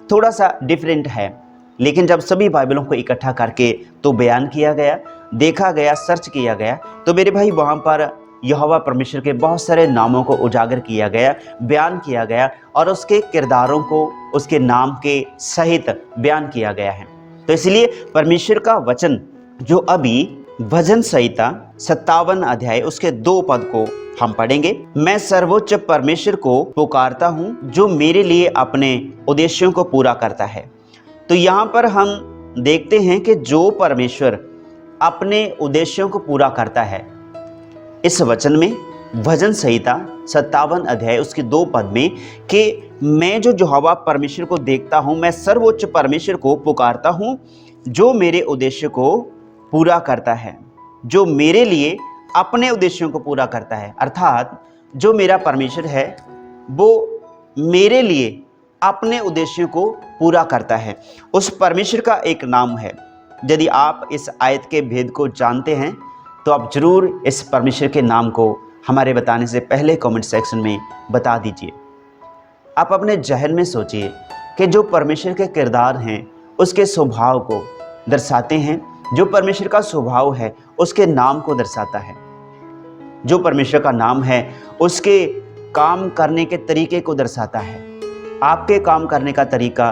थोड़ा सा डिफरेंट है, लेकिन जब सभी बाइबलों को इकट्ठा करके तो बयान किया गया, देखा गया, सर्च किया गया, तो मेरे भाई वहाँ पर यहोवा परमेश्वर के बहुत सारे नामों को उजागर किया गया, बयान किया गया और उसके किरदारों को उसके नाम के सहित बयान किया गया है। तो इसलिए परमेश्वर का वचन जो अभी भजन संहिता 57 अध्याय उसके 2 पद को हम पढ़ेंगे। मैं सर्वोच्च परमेश्वर को पुकारता हूँ जो मेरे लिए अपने उद्देश्यों को पूरा करता है। तो यहाँ पर हम देखते हैं कि जो परमेश्वर अपने उद्देश्यों को पूरा करता है। इस वचन में भजन संहिता 57 अध्याय उसके 2 पद में कि मैं जो यहोवा परमेश्वर को देखता हूँ, मैं सर्वोच्च परमेश्वर को पुकारता हूँ जो मेरे उद्देश्य को पूरा करता है, जो मेरे लिए अपने उद्देश्यों को पूरा करता है। अर्थात जो मेरा परमेश्वर है वो मेरे लिए अपने उद्देश्यों को पूरा करता है। उस परमेश्वर का एक नाम है। यदि आप इस आयत के भेद को जानते हैं तो आप जरूर इस परमेश्वर के नाम को हमारे बताने से पहले कमेंट सेक्शन में बता दीजिए। आप अपने जहन में सोचिए कि जो परमेश्वर के किरदार हैं उसके स्वभाव को दर्शाते हैं, जो परमेश्वर का स्वभाव है उसके नाम को दर्शाता है, जो परमेश्वर का नाम है उसके काम करने के तरीके को दर्शाता है। आपके काम करने का तरीका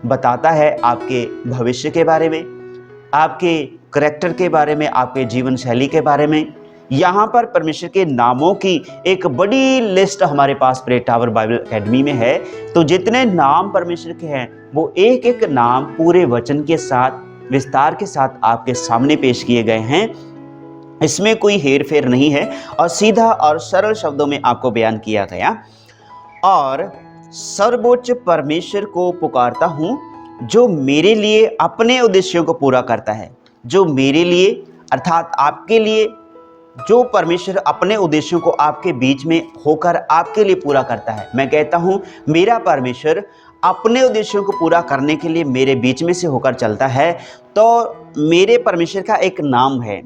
बताता है आपके भविष्य के बारे में, आपके करैक्टर के बारे में, आपके जीवन शैली के बारे में। यहाँ पर परमेश्वर के नामों की एक बड़ी लिस्ट हमारे पास प्रे टावर बाइबल एकेडमी में है। तो जितने नाम परमेश्वर के हैं वो एक एक नाम पूरे वचन के साथ विस्तार के साथ आपके सामने पेश किए गए हैं। इसमें कोई हेर फेर नहीं है और सीधा और सरल शब्दों में आपको बयान किया गया। और सर्वोच्च परमेश्वर को पुकारता हूँ जो मेरे लिए अपने उद्देश्यों को पूरा करता है। जो मेरे लिए अर्थात आपके लिए जो परमेश्वर अपने उद्देश्यों को आपके बीच में होकर आपके लिए पूरा करता है। मैं कहता हूँ मेरा परमेश्वर अपने उद्देश्यों को पूरा करने के लिए मेरे बीच में से होकर चलता है। तो मेरे परमेश्वर का एक नाम है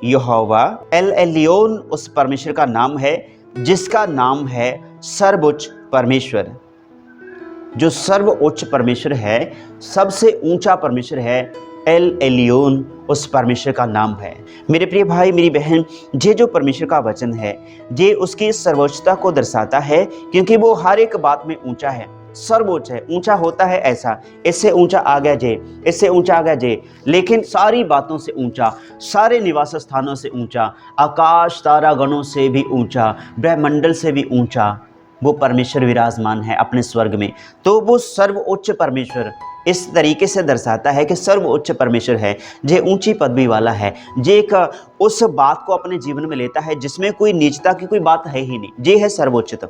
यहोवा एल एलियोन, उस परमेश्वर का नाम है जिसका नाम है सर्वोच्च परमेश्वर। जो सर्वोच्च परमेश्वर है, सबसे ऊंचा परमेश्वर है, एल एलियोन उस परमेश्वर का नाम है। मेरे प्रिय भाई मेरी बहन, ये जो परमेश्वर का वचन है ये उसकी सर्वोच्चता को दर्शाता है, क्योंकि वो हर एक बात में ऊंचा है, सर्वोच्च है। ऊंचा होता है ऐसा, इससे ऊंचा आ गया जे, इससे ऊंचा आ गया जे, लेकिन सारी बातों से ऊंचा, सारे निवास स्थानों से ऊंचा, आकाश तारा गणों से भी ऊंचा, ब्रह्मंडल से भी ऊंचा वो परमेश्वर विराजमान है अपने स्वर्ग में। तो वो सर्वोच्च परमेश्वर इस तरीके से दर्शाता है कि सर्वोच्च परमेश्वर है, जे ऊंची पदवी वाला है, जे एक उस बात को अपने जीवन में लेता है जिसमें कोई नीचता की कोई बात है ही नहीं, जे है सर्वोच्चतम।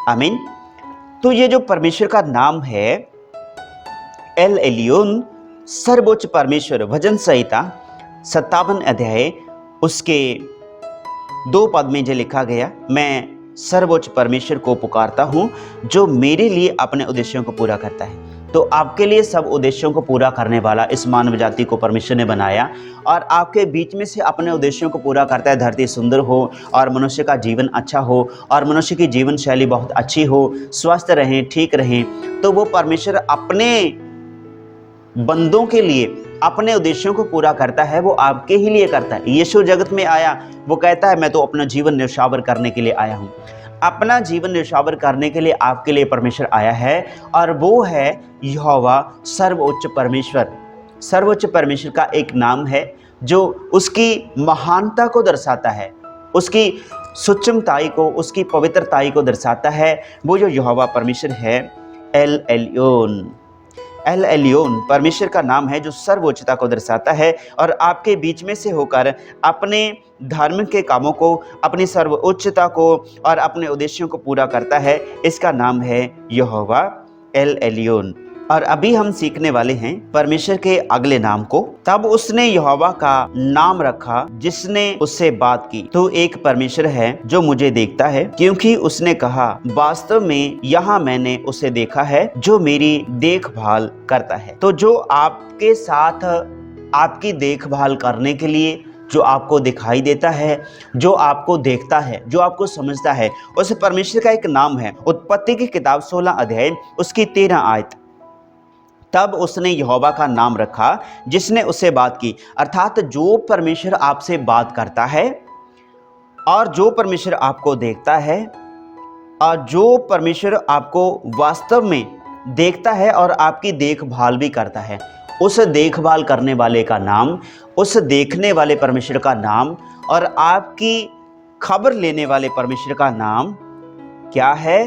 आमीन। तो ये जो परमेश्वर का नाम है एल एलियोन, सर्वोच्च परमेश्वर, भजन संहिता 57 अध्याय उसके 2 पद में जो लिखा गया, मैं सर्वोच्च परमेश्वर को पुकारता हूँ जो मेरे लिए अपने उद्देश्यों को पूरा करता है। तो आपके लिए सब उद्देश्यों को पूरा करने वाला इस मानव जाति को परमेश्वर ने बनाया और आपके बीच में से अपने उद्देश्यों को पूरा करता है। धरती सुंदर हो और मनुष्य का जीवन अच्छा हो और मनुष्य की जीवन शैली बहुत अच्छी हो, स्वस्थ रहें, ठीक रहें, तो वो परमेश्वर अपने बंदों के लिए अपने उद्देश्यों को पूरा करता है। वो आपके ही लिए करता है। यीशु जगत में आया, वो कहता है मैं तो अपना जीवन न्यौछावर करने के लिए आया हूँ। अपना जीवन न्यौछावर करने के लिए आपके लिए परमेश्वर आया है और वो है यहोवा सर्वोच्च परमेश्वर। सर्वोच्च परमेश्वर का एक नाम है जो उसकी महानता को दर्शाता है, उसकी सूक्ष्मताई को, उसकी पवित्रताई को दर्शाता है। वो जो यहोवा परमेश्वर है एल एलियोन, एल एलियोन परमेश्वर का नाम है जो सर्वोच्चता को दर्शाता है और आपके बीच में से होकर अपने धर्म के कामों को, अपनी सर्वोच्चता को और अपने उद्देश्यों को पूरा करता है। इसका नाम है यहोवा एल एलियोन। और अभी हम सीखने वाले हैं परमेश्वर के अगले नाम को। तब उसने यहोवा का नाम रखा जिसने उससे बात की। तो एक परमेश्वर है जो मुझे देखता है, क्योंकि उसने कहा वास्तव में यहाँ मैंने उसे देखा है जो मेरी देखभाल करता है। तो जो आपके साथ आपकी देखभाल करने के लिए, जो आपको दिखाई देता है, जो आपको देखता है, जो आपको समझता है, उस परमेश्वर का एक नाम है। उत्पत्ति की किताब 16 अध्याय उसकी 13 आयत। तब उसने यहोवा का नाम रखा जिसने उससे बात की। अर्थात जो परमेश्वर आपसे बात करता है और जो परमेश्वर आपको देखता है और जो परमेश्वर आपको वास्तव में देखता है और आपकी देखभाल भी करता है, उस देखभाल करने वाले का नाम, उस देखने वाले परमेश्वर का नाम और आपकी खबर लेने वाले परमेश्वर का नाम क्या है?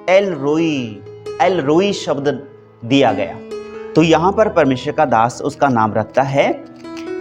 एल रोई। एल रोई शब्द दिया गया। तो यहाँ पर परमेश्वर का दास उसका नाम रखता है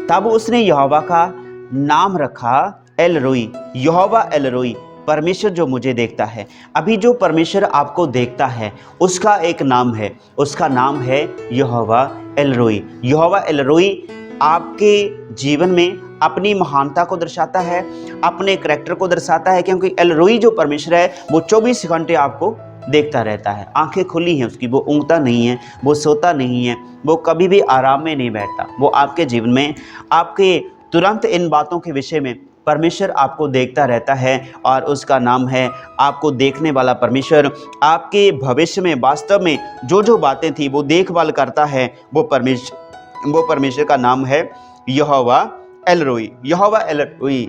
तब उसने यहोवा का नाम रखा एल रोई, यहोवा एल रोई, परमेश्वर जो मुझे देखता है। अभी जो परमेश्वर आपको देखता है उसका एक नाम है, उसका नाम है यहोवा एल रोई। यहोवा एल रोई आपके जीवन में अपनी महानता को दर्शाता है, अपने करैक्टर को दर्शाता है, क्योंकि एल रोई जो परमेश्वर है वो 24 घंटे आपको देखता रहता है। आंखें खुली हैं उसकी, वो ऊँगता नहीं है, वो सोता नहीं है, वो कभी भी आराम में नहीं बैठता। वो आपके जीवन में आपके तुरंत इन बातों के विषय में परमेश्वर आपको देखता रहता है, और उसका नाम है आपको देखने वाला परमेश्वर। आपके भविष्य में वास्तव में जो जो बातें थी वो देखभाल करता है, वो परमेश्वर का नाम है यहोवा एल रोई। यहोवा एल रोई,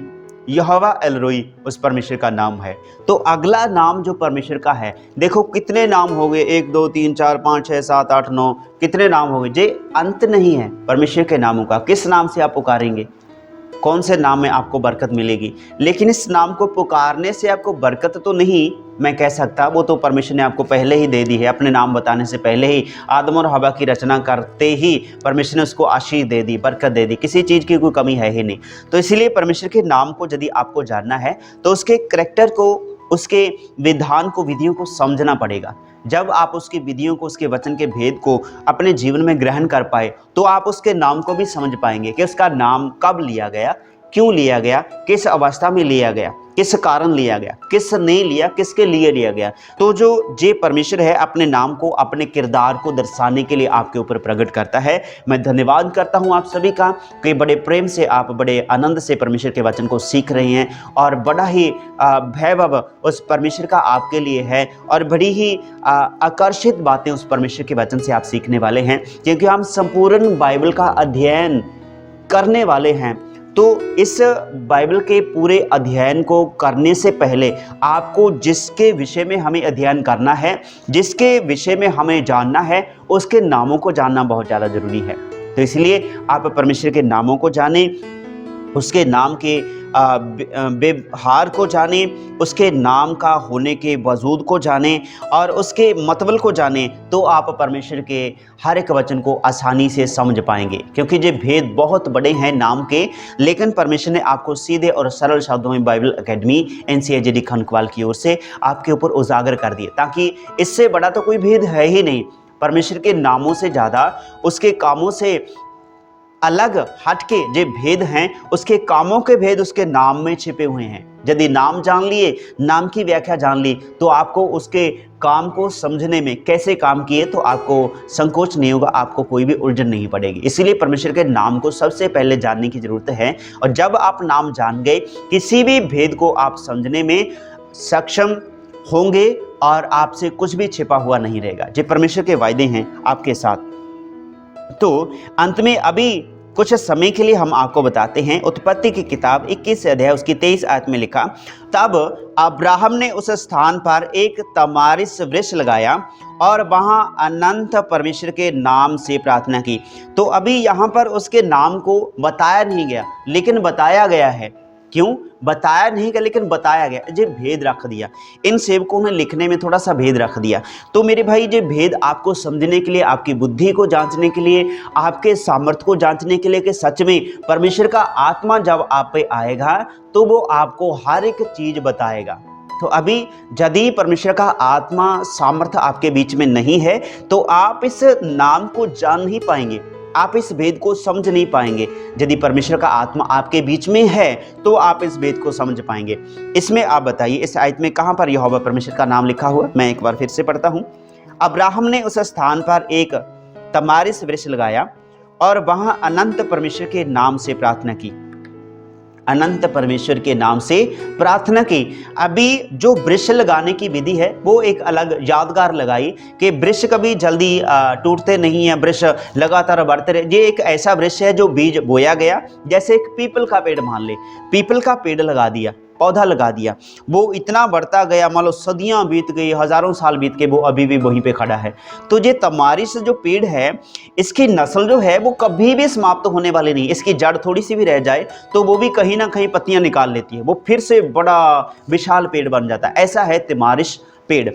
यहोवा एल रोई उस परमेश्वर का नाम है। तो अगला नाम जो परमेश्वर का है, देखो कितने नाम हो गए, 1 2 3 4 5 6 7 8 9, कितने नाम हो गए, जे अंत नहीं है परमेश्वर के नामों का। किस नाम से आप पुकारेंगे, कौन से नाम में आपको बरकत मिलेगी? लेकिन इस नाम को पुकारने से आपको बरकत तो नहीं मैं कह सकता, वो तो परमेश्वर ने आपको पहले ही दे दी है। अपने नाम बताने से पहले ही, आदम और हवा की रचना करते ही परमेश्वर ने उसको आशीष दे दी, बरकत दे दी, किसी चीज़ की कोई कमी है ही नहीं। तो इसीलिए परमेश्वर के नाम को यदि आपको जानना है तो उसके करैक्टर को, उसके विधान को, विधियों को समझना पड़ेगा। जब आप उसकी विधियों को, उसके वचन के भेद को अपने जीवन में ग्रहण कर पाए तो आप उसके नाम को भी समझ पाएंगे कि उसका नाम कब लिया गया, क्यों लिया गया, किस अवस्था में लिया गया, किस कारण लिया गया, किस ने लिया, किसके लिए लिया गया। तो जो जे परमेश्वर है अपने नाम को, अपने किरदार को दर्शाने के लिए आपके ऊपर प्रकट करता है। मैं धन्यवाद करता हूं आप सभी का कि बड़े प्रेम से आप बड़े आनंद से परमेश्वर के वचन को सीख रहे हैं, और बड़ा ही वैभव उस परमेश्वर का आपके लिए है, और बड़ी ही आकर्षित बातें उस परमेश्वर के वचन से आप सीखने वाले हैं, क्योंकि हम संपूर्ण बाइबल का अध्ययन करने वाले हैं। तो इस बाइबल के पूरे अध्ययन को करने से पहले आपको जिसके विषय में हमें अध्ययन करना है, जिसके विषय में हमें जानना है, उसके नामों को जानना बहुत ज़्यादा ज़रूरी है। तो इसलिए आप परमेश्वर के नामों को जानें, उसके नाम के व्यवहार को जानें, उसके नाम का होने के वजूद को जानें और उसके मतलब को जानें, तो आप परमेश्वर के हर एक वचन को आसानी से समझ पाएंगे। क्योंकि ये भेद बहुत बड़े हैं नाम के, लेकिन परमेश्वर ने आपको सीधे और सरल शब्दों में बाइबल एकेडमी NCIJD खनकवाल की ओर से आपके ऊपर उजागर कर दिए, ताकि इससे बड़ा तो कोई भेद है ही नहीं। परमेश्वर के नामों से ज़्यादा उसके कामों से अलग हटके जो भेद हैं, उसके कामों के भेद उसके नाम में छिपे हुए हैं। यदि नाम जान लिए, नाम की व्याख्या जान ली, तो आपको उसके काम को समझने में, कैसे काम किए, तो आपको संकोच नहीं होगा, आपको कोई भी उलझन नहीं पड़ेगी। इसीलिए परमेश्वर के नाम को सबसे पहले जानने की जरूरत है, और जब आप नाम जान गए, किसी भी भेद को आप समझने में सक्षम होंगे और आपसे कुछ भी छिपा हुआ नहीं रहेगा। जो परमेश्वर के वायदे हैं आपके साथ। तो अंत में अभी कुछ समय के लिए हम आपको बताते हैं। उत्पत्ति की किताब 21 अध्याय उसकी 23 आयत में लिखा, तब अब्राहम ने उस स्थान पर एक तमारिस वृक्ष लगाया और वहां अनंत परमेश्वर के नाम से प्रार्थना की। तो अभी यहाँ पर उसके नाम को बताया नहीं गया, लेकिन बताया गया है। क्यों बताया नहीं गया, लेकिन बताया गया, जो भेद रख दिया। इन सेवकों ने लिखने में थोड़ा सा भेद रख दिया। तो मेरे भाई, जो भेद आपको समझने के लिए, आपकी बुद्धि को जांचने के लिए, आपके सामर्थ्य को जांचने के लिए कि सच में परमेश्वर का आत्मा जब आप पे आएगा तो वो आपको हर एक चीज बताएगा। तो अभी यदि परमेश्वर का आत्मा सामर्थ्य आपके बीच में नहीं है, तो आप इस नाम को जान नहीं पाएंगे, आप इस भेद को समझ नहीं पाएंगे। यदि परमेश्वर का आत्मा आपके बीच में है तो आप इस भेद को समझ पाएंगे। इसमें आप बताइए, इस आयत में कहां पर यहोवा परमेश्वर का नाम लिखा हुआ? मैं एक बार फिर से पढ़ता हूं। अब्राहम ने उस स्थान पर एक तमारिस वृक्ष लगाया और वहां अनंत परमेश्वर के नाम से प्रार्थना की। अनंत परमेश्वर के नाम से प्रार्थना की। अभी जो वृक्ष लगाने की विधि है वो एक अलग यादगार लगाई कि वृक्ष कभी जल्दी टूटते नहीं है, वृक्ष लगातार बढ़ते रहे। ये एक ऐसा वृक्ष है जो बीज बोया गया, जैसे एक पीपल का पेड़ मान ले, पीपल का पेड़ लगा दिया, पौधा लगा दिया, वो इतना बढ़ता गया, मान लो सदियां बीत गई, हजारों साल बीत के, वो अभी भी वहीं पे खड़ा है। तो ये तमारिस जो पेड़ है, इसकी नस्ल जो है वो कभी भी समाप्त होने वाली नहीं। इसकी जड़ थोड़ी सी भी रह जाए तो वो भी कहीं ना कहीं पत्तियां निकाल लेती है, वो फिर से बड़ा विशाल पेड़ बन जाता है। ऐसा है तमारिस पेड़।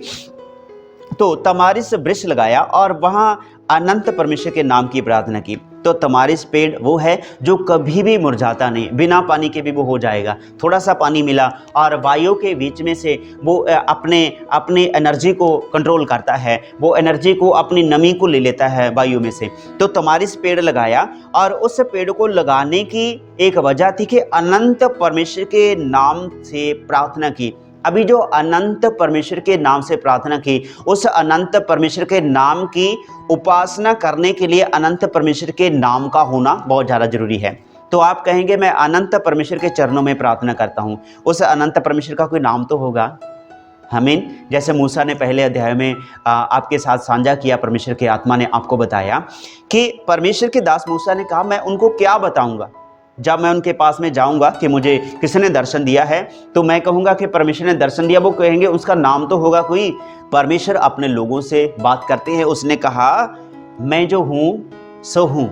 तो तमारिस वृक्ष लगाया और वहां अनंत परमेश्वर के नाम की प्रार्थना की। तो तमारिस पेड़ वो है जो कभी भी मुरझाता नहीं, बिना पानी के भी वो हो जाएगा। थोड़ा सा पानी मिला और वायु के बीच में से वो अपने एनर्जी को कंट्रोल करता है, वो एनर्जी को, अपनी नमी को ले लेता है वायु में से। तो तमारिस पेड़ लगाया और उस पेड़ को लगाने की एक वजह थी कि अनंत परमेश्वर के नाम से प्रार्थना की। अभी जो अनंत परमेश्वर के नाम से प्रार्थना की, उस अनंत परमेश्वर के नाम की उपासना करने के लिए अनंत परमेश्वर के नाम का होना बहुत ज़्यादा जरूरी है। तो आप कहेंगे मैं अनंत परमेश्वर के चरणों में प्रार्थना करता हूँ, उस अनंत परमेश्वर का कोई नाम तो होगा। आमीन। जैसे मूसा ने पहले अध्याय में आपके साथ साझा किया, परमेश्वर की आत्मा ने आपको बताया कि परमेश्वर के दास मूसा ने कहा मैं उनको क्या बताऊंगा, जब मैं उनके पास में जाऊंगा कि मुझे किसने दर्शन दिया है, तो मैं कहूंगा कि परमेश्वर ने दर्शन दिया। वो कहेंगे उसका नाम तो होगा कोई। परमेश्वर अपने लोगों से बात करते हैं। उसने कहा मैं जो हूं सो हूं।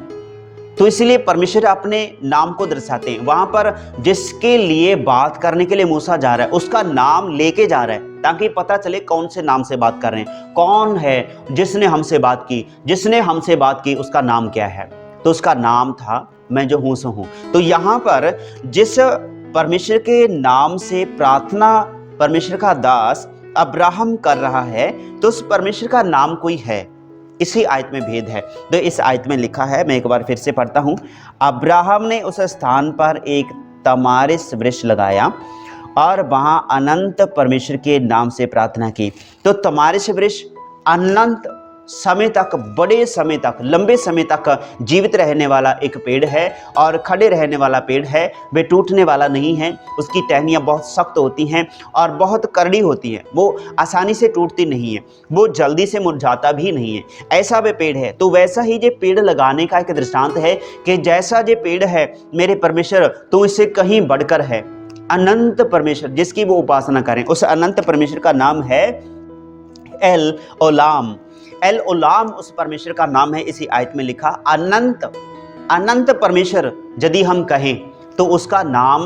तो इसलिए परमेश्वर अपने नाम को दर्शाते हैं। वहां पर जिसके लिए बात करने के लिए मूसा जा रहा है उसका नाम लेके जा रहा है, ताकि पता चले कौन से नाम से बात कर रहे हैं, कौन है जिसने हमसे बात की। जिसने हमसे बात की उसका नाम क्या है, तो उसका नाम था मैं जो हूं सो हूं। तो यहां पर जिस परमेश्वर के नाम से प्रार्थना परमेश्वर का दास अब्राहम कर रहा है, तो उस परमेश्वर का नाम कोई है। इसी आयत में भेद है। तो इस आयत में लिखा है, मैं एक बार फिर से पढ़ता हूं। अब्राहम ने उस स्थान पर एक तमारिस वृक्ष लगाया और वहां अनंत परमेश्वर के नाम से प्रार्थना की। तो तमारिस वृक्ष अनंत समय तक, बड़े समय तक, लंबे समय तक जीवित रहने वाला एक पेड़ है और खड़े रहने वाला पेड़ है। वे टूटने वाला नहीं है। उसकी टहनियाँ बहुत सख्त होती हैं और बहुत करड़ी होती हैं। वो आसानी से टूटती नहीं है, वो जल्दी से मुरझाता भी नहीं है। ऐसा वे पेड़ है। तो वैसा ही ये पेड़ लगाने का एक दृष्टांत है कि जैसा ये पेड़ है मेरे परमेश्वर, तो इससे कहीं बढ़कर है अनंत परमेश्वर जिसकी वो उपासना करें। उस अनंत परमेश्वर का नाम है एल ओलाम। एल ओलाम उस परमेश्वर का नाम है। इसी आयत में लिखा अनंत परमेश्वर यदि हम कहें तो उसका नाम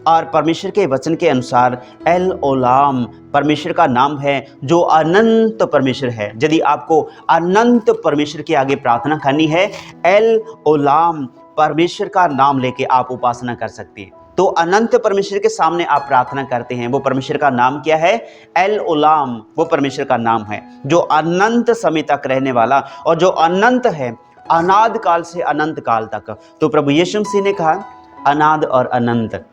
और परमेश्वर के वचन के अनुसार एल ओलाम परमेश्वर का नाम है जो अनंत परमेश्वर है। यदि आपको अनंत परमेश्वर के आगे प्रार्थना करनी है, एल ओलाम परमेश्वर का नाम लेके आप उपासना कर सकते हैं। तो अनंत परमेश्वर के सामने आप प्रार्थना करते हैं, वो परमेश्वर का नाम क्या है? एल ओलाम, वो परमेश्वर का नाम है जो अनंत समय तक रहने वाला और जो अनंत है, अनाद काल से अनंत काल तक। तो प्रभु यीशु मसीह ने कहा अनाद और अनंत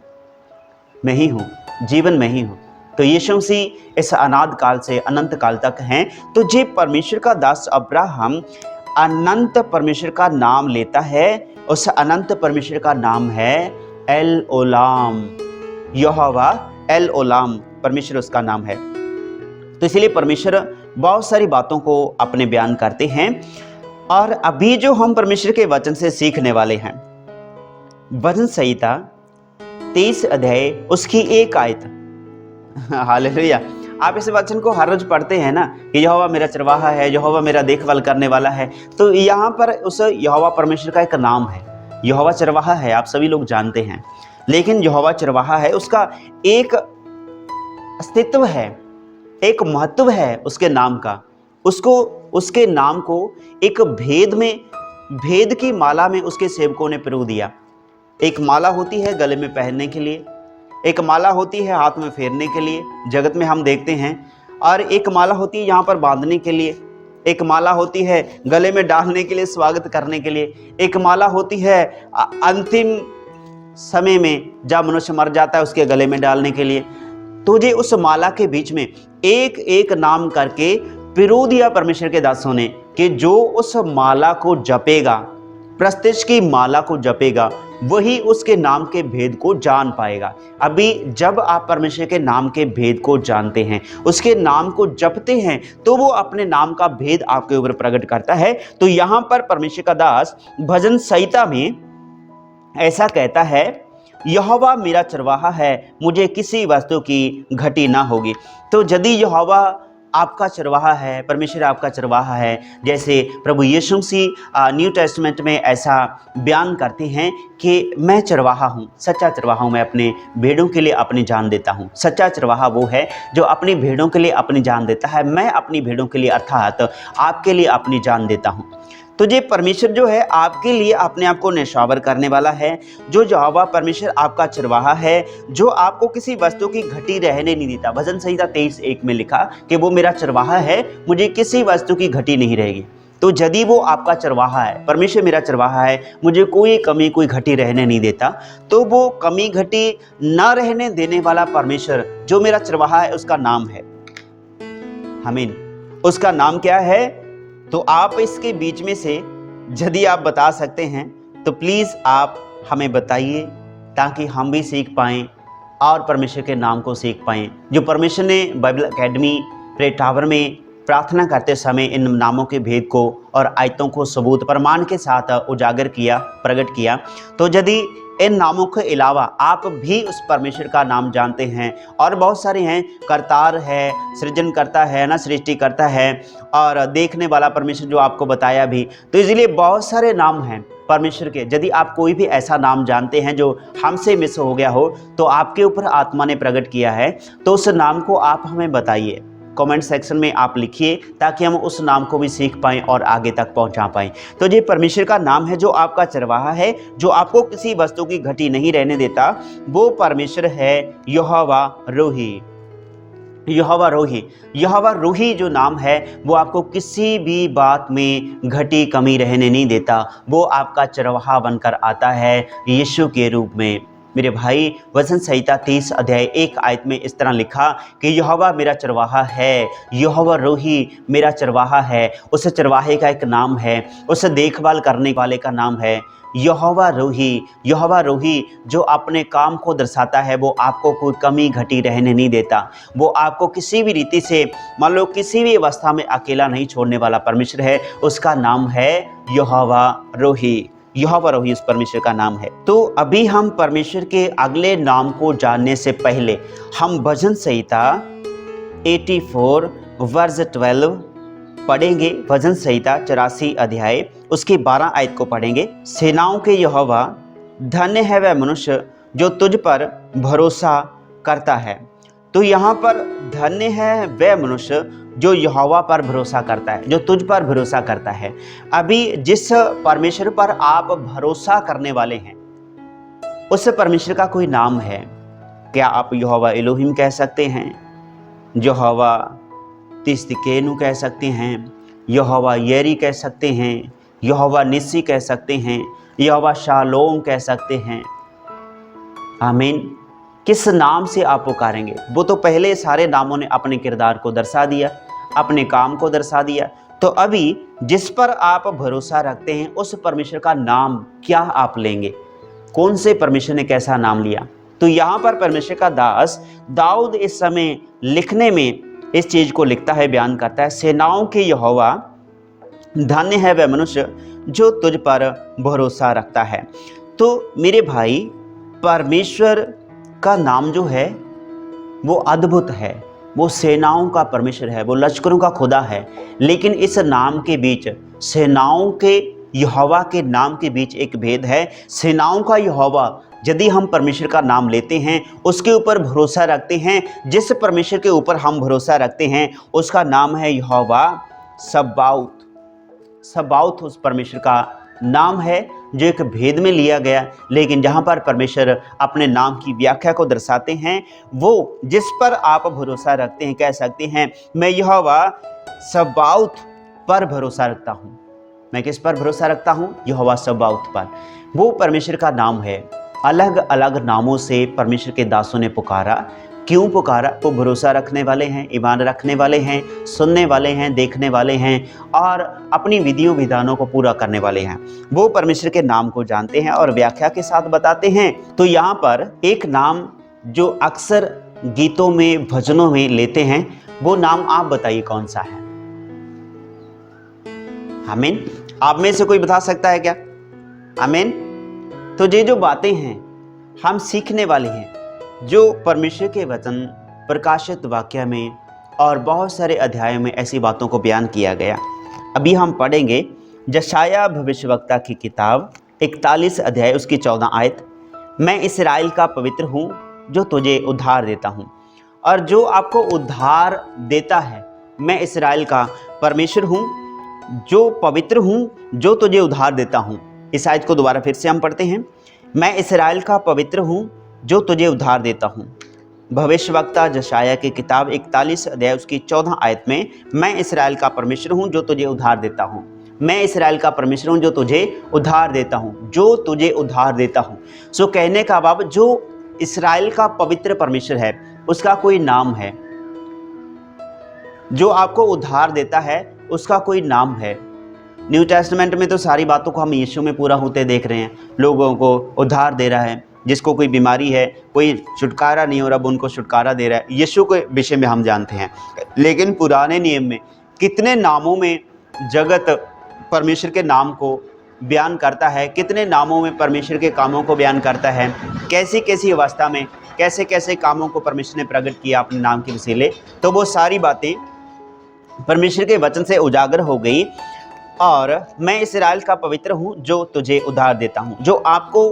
मैं ही हूँ, जीवन मैं ही हूँ। तो यीशु मसीह इस अनाद काल से अनंत काल तक हैं। तो जे परमेश्वर का दास अब्राहम अनंत परमेश्वर का नाम लेता है, उस अनंत परमेश्वर का नाम है एल ओलाम। यहोवा एल ओलाम परमेश्वर उसका नाम है। तो इसलिए परमेश्वर बहुत सारी बातों को अपने बयान करते हैं। और अभी जो हम परमेश्वर के वचन से सीखने वाले हैं, भजन संहिता 23 अध्याय उसकी 1 आयत। हालेलुया। आप इस वचन को हर रोज पढ़ते हैं ना कि यहोवा मेरा चरवाहा है, यहोवा मेरा देखभाल करने वाला है। तो यहाँ पर उस यहोवा परमेश्वर का एक नाम है। यहोवा चरवाहा है, आप सभी लोग जानते हैं। लेकिन यहोवा चरवाहा है, उसका एक अस्तित्व है, एक महत्व है उसके नाम का। उसके नाम को एक भेद की माला में उसके सेवकों ने पिरो दिया। एक माला होती है गले में पहनने के लिए, एक माला होती है हाथ में फेरने के लिए, जगत में हम देखते हैं। और एक माला होती है यहाँ पर बांधने के लिए, एक माला होती है गले में डालने के लिए, स्वागत करने के लिए। एक माला होती है अंतिम समय में जब मनुष्य मर जाता है उसके गले में डालने के लिए। तो ये उस माला के बीच में एक एक नाम करके पिरो दिया परमेश्वर के दासों ने कि जो उस माला को जपेगा, प्रस्तिश की माला को जपेगा, वही उसके नाम के भेद को जान पाएगा। अभी जब आप परमेश्वर के नाम के भेद को जानते हैं, उसके नाम को जपते हैं, तो वो अपने नाम का भेद आपके ऊपर प्रकट करता है। तो यहाँ पर परमेश्वर का दास भजन संहिता में ऐसा कहता है, यहोवा मेरा चरवाहा है, मुझे किसी वस्तु की घटी ना होगी। तो यदि यहोवा आपका चरवाहा है, परमेश्वर आपका चरवाहा है। जैसे प्रभु यीशु मसीह न्यू टेस्टमेंट में ऐसा बयान करते हैं कि मैं चरवाहा हूँ, सच्चा चरवाहा हूँ, मैं अपने भेड़ों के लिए अपनी जान देता हूँ। सच्चा चरवाहा वो है जो अपनी भेड़ों के लिए अपनी जान देता है। मैं अपनी भेड़ों के लिए अर्थात आपके लिए अपनी जान देता हूँ। तो ये परमेश्वर जो है आपके लिए अपने आप को न्यौछावर करने वाला है। जो यहोवा परमेश्वर आपका चरवाहा है, जो आपको किसी वस्तु की घटी रहने नहीं देता। भजन संहिता 23:1 में लिखा कि वो मेरा चरवाहा है, मुझे किसी वस्तु की घटी नहीं रहेगी। तो यदि वो आपका चरवाहा है, परमेश्वर मेरा चरवाहा है, मुझे कोई कमी कोई घटी रहने नहीं देता, तो वो कमी घटी न रहने देने वाला परमेश्वर जो मेरा चरवाहा है उसका नाम है, आमीन, उसका नाम क्या है? तो आप इसके बीच में से यदि आप बता सकते हैं तो प्लीज़ आप हमें बताइए, ताकि हम भी सीख पाएँ और परमेश्वर के नाम को सीख पाएँ। जो परमेश्वर ने बाइबल एकेडमी प्रेयर टावर में प्रार्थना करते समय इन नामों के भेद को और आयतों को सबूत प्रमाण के साथ उजागर किया, प्रकट किया। तो यदि इन नामों के अलावा आप भी उस परमेश्वर का नाम जानते हैं, और बहुत सारे हैं, करतार है, सृजन करता है ना, सृष्टि करता है, और देखने वाला परमेश्वर जो आपको बताया भी, तो इसलिए बहुत सारे नाम हैं परमेश्वर के। यदि आप कोई भी ऐसा नाम जानते हैं जो हमसे मिस हो गया हो, तो आपके ऊपर आत्मा ने प्रकट किया है, तो उस नाम को आप हमें बताइए। कमेंट सेक्शन में आप लिखिए, ताकि हम उस नाम को भी सीख पाएँ और आगे तक पहुंचा पाएँ। तो ये परमेश्वर का नाम है जो आपका चरवाहा है, जो आपको किसी वस्तु की घटी नहीं रहने देता। वो परमेश्वर है यहोवा रोही। यहोवा रोही, यहोवा रोही जो नाम है वो आपको किसी भी बात में घटी कमी रहने नहीं देता। वो आपका चरवाहा बनकर आता है यीशु के रूप में। मेरे भाई, वचन संहिता 30:1 में इस तरह लिखा कि यहोवा मेरा चरवाहा है, यहोवा रोही मेरा चरवाहा है। उस चरवाहे का एक नाम है, उस देखभाल करने वाले का नाम है यहोवा रोही। यहोवा रोही जो अपने काम को दर्शाता है, वो आपको कोई कमी घटी रहने नहीं देता। वो आपको किसी भी रीति से, मान लो किसी भी अवस्था में अकेला नहीं छोड़ने वाला परमेश्वर है। उसका नाम है यहोवा रोही। यहोवा रोही उस परमेश्वर का नाम है। तो अभी हम परमेश्वर के अगले नाम को जानने से पहले हम भजन संहिता 84 वर्ष 12 पढ़ेंगे। भजन संहिता 84 अध्याय उसकी 12 आयत को पढ़ेंगे। सेनाओं के यहोवा, धन्य है वह मनुष्य जो तुझ पर भरोसा करता है। तो यहाँ पर धन्य है वह मनुष्य जो यहोवा पर भरोसा करता है, जो तुझ पर भरोसा करता है। अभी जिस परमेश्वर पर आप भरोसा करने वाले हैं, उस परमेश्वर का कोई नाम है क्या? आप यहोवा एलोहिम कह सकते हैं, यहोवा तिस्तिकेनु कह सकते हैं, यहोवा येरी कह सकते हैं, यहोवा निस्सी कह सकते हैं, यहोवा शालोम कह सकते हैं। आमीन। किस नाम से आप पुकारेंगे? वो तो पहले सारे नामों ने अपने किरदार को दर्शा दिया, अपने काम को दर्शा दिया। तो अभी जिस पर आप भरोसा रखते हैं, उस परमेश्वर का नाम क्या आप लेंगे? कौन से परमेश्वर ने कैसा नाम लिया? तो यहाँ पर परमेश्वर का दास दाऊद इस समय लिखने में इस चीज को लिखता है, बयान करता है, सेनाओं के यहोवा, धन्य है वह मनुष्य जो तुझ पर भरोसा रखता है। तो मेरे भाई, परमेश्वर का नाम जो है वो अद्भुत है, वो सेनाओं का परमेश्वर है, वो लश्करों का खुदा है। लेकिन इस नाम के बीच, सेनाओं के यहोवा के नाम के बीच एक भेद है। सेनाओं का यहोवा, यदि हम परमेश्वर का नाम लेते हैं, उसके ऊपर भरोसा रखते हैं, जिस परमेश्वर के ऊपर हम भरोसा रखते हैं उसका नाम है यहोवा सबाउथ। सबाउथ उस परमेश्वर का नाम है जो एक भेद में लिया गया। लेकिन जहाँ पर परमेश्वर अपने नाम की व्याख्या को दर्शाते हैं, वो जिस पर आप भरोसा रखते हैं, कह सकते हैं मैं यहोवा सबाउथ पर भरोसा रखता हूँ। मैं किस पर भरोसा रखता हूँ? यहोवा सबाउथ पर। वो परमेश्वर का नाम है। अलग अलग नामों से परमेश्वर के दासों ने पुकारा। क्यों पुकारा? वो भरोसा रखने वाले हैं, ईमान रखने वाले हैं, सुनने वाले हैं, देखने वाले हैं और अपनी विधियों विधानों को पूरा करने वाले हैं। वो परमेश्वर के नाम को जानते हैं और व्याख्या के साथ बताते हैं। तो यहाँ पर एक नाम जो अक्सर गीतों में, भजनों में लेते हैं, वो नाम आप बताइए कौन सा है? आमीन। आप में से कोई बता सकता है क्या? आमीन। तो ये जो बातें हैं हम सीखने वाले हैं, जो परमेश्वर के वचन प्रकाशित वाक्य में और बहुत सारे अध्यायों में ऐसी बातों को बयान किया गया। अभी हम पढ़ेंगे यशायाह भविष्यवक्ता की किताब 41 अध्याय उसकी 14 आयत। मैं इस्राएल का पवित्र हूँ जो तुझे उद्धार देता हूँ। और जो आपको उद्धार देता है, मैं इस्राएल का परमेश्वर हूँ जो पवित्र हूँ जो तुझे उद्धार देता हूँ। इस आयत को दोबारा फिर से हम पढ़ते हैं। मैं इस्राएल का पवित्र हूँ जो तुझे उद्धार देता हूँ। भविष्यवक्ता यशायाह की किताब 41 अध्याय उसकी 14 आयत में मैं इस्राएल का परमेश्वर हूँ जो तुझे उद्धार देता हूँ। मैं इस्राएल का परमेश्वर हूँ जो तुझे उद्धार देता हूँ, जो तुझे उद्धार देता हूँ। सो कहने का भाव, जो इस्राएल का पवित्र परमेश्वर है उसका कोई नाम है, जो आपको उद्धार देता है उसका कोई नाम है। न्यू टेस्टामेंट में तो सारी बातों को हम यीशु में पूरा होते देख रहे हैं। लोगों को उद्धार दे रहा है, जिसको कोई बीमारी है, कोई छुटकारा नहीं हो रहा, उनको छुटकारा दे रहा है। यीशु के विषय में हम जानते हैं। लेकिन पुराने नियम में कितने नामों में जगत परमेश्वर के नाम को बयान करता है, कितने नामों में परमेश्वर के कामों को बयान करता है, कैसी कैसी अवस्था में कैसे कैसे कामों को परमेश्वर ने प्रकट किया अपने नाम के वसीले। तो वो सारी बातें परमेश्वर के वचन से उजागर हो गई। और मैं इस्राएल का पवित्र हूँ जो तुझे उद्धार देता हूँ, जो आपको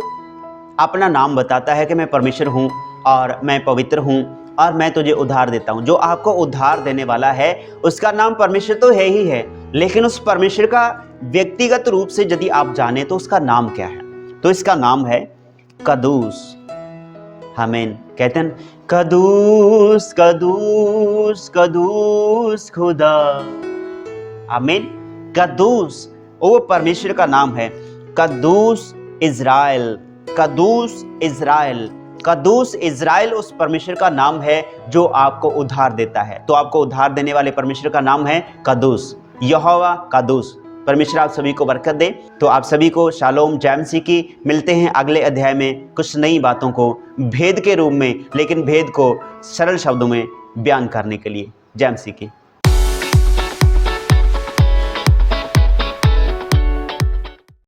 अपना नाम बताता है कि मैं परमेश्वर हूँ और मैं पवित्र हूँ और मैं तुझे उद्धार देता हूँ। जो आपको उद्धार देने वाला है उसका नाम परमेश्वर तो है ही है, लेकिन उस परमेश्वर का व्यक्तिगत रूप से यदि आप जाने तो उसका नाम क्या है? तो इसका नाम है कदूस। आमीन। कहते हैं कदूस कदूस कदूस खुदा। आमीन। कदूस वो परमेश्वर का नाम है। कदूस इज़राइल, कदूस इज़राइल, कदूस इज़राइल उस परमेश्वर का नाम है जो आपको उद्धार देता है। तो आपको उद्धार देने वाले परमेश्वर का नाम है कदूस, यहोवा कदूस। परमेश्वर आप सभी को बरकत दे। तो आप सभी को शालोम, जय मसीह की। मिलते हैं अगले अध्याय में कुछ नई बातों को भेद के रूप में, लेकिन भेद को सरल शब्दों में बयान करने के लिए। जय मसीह की।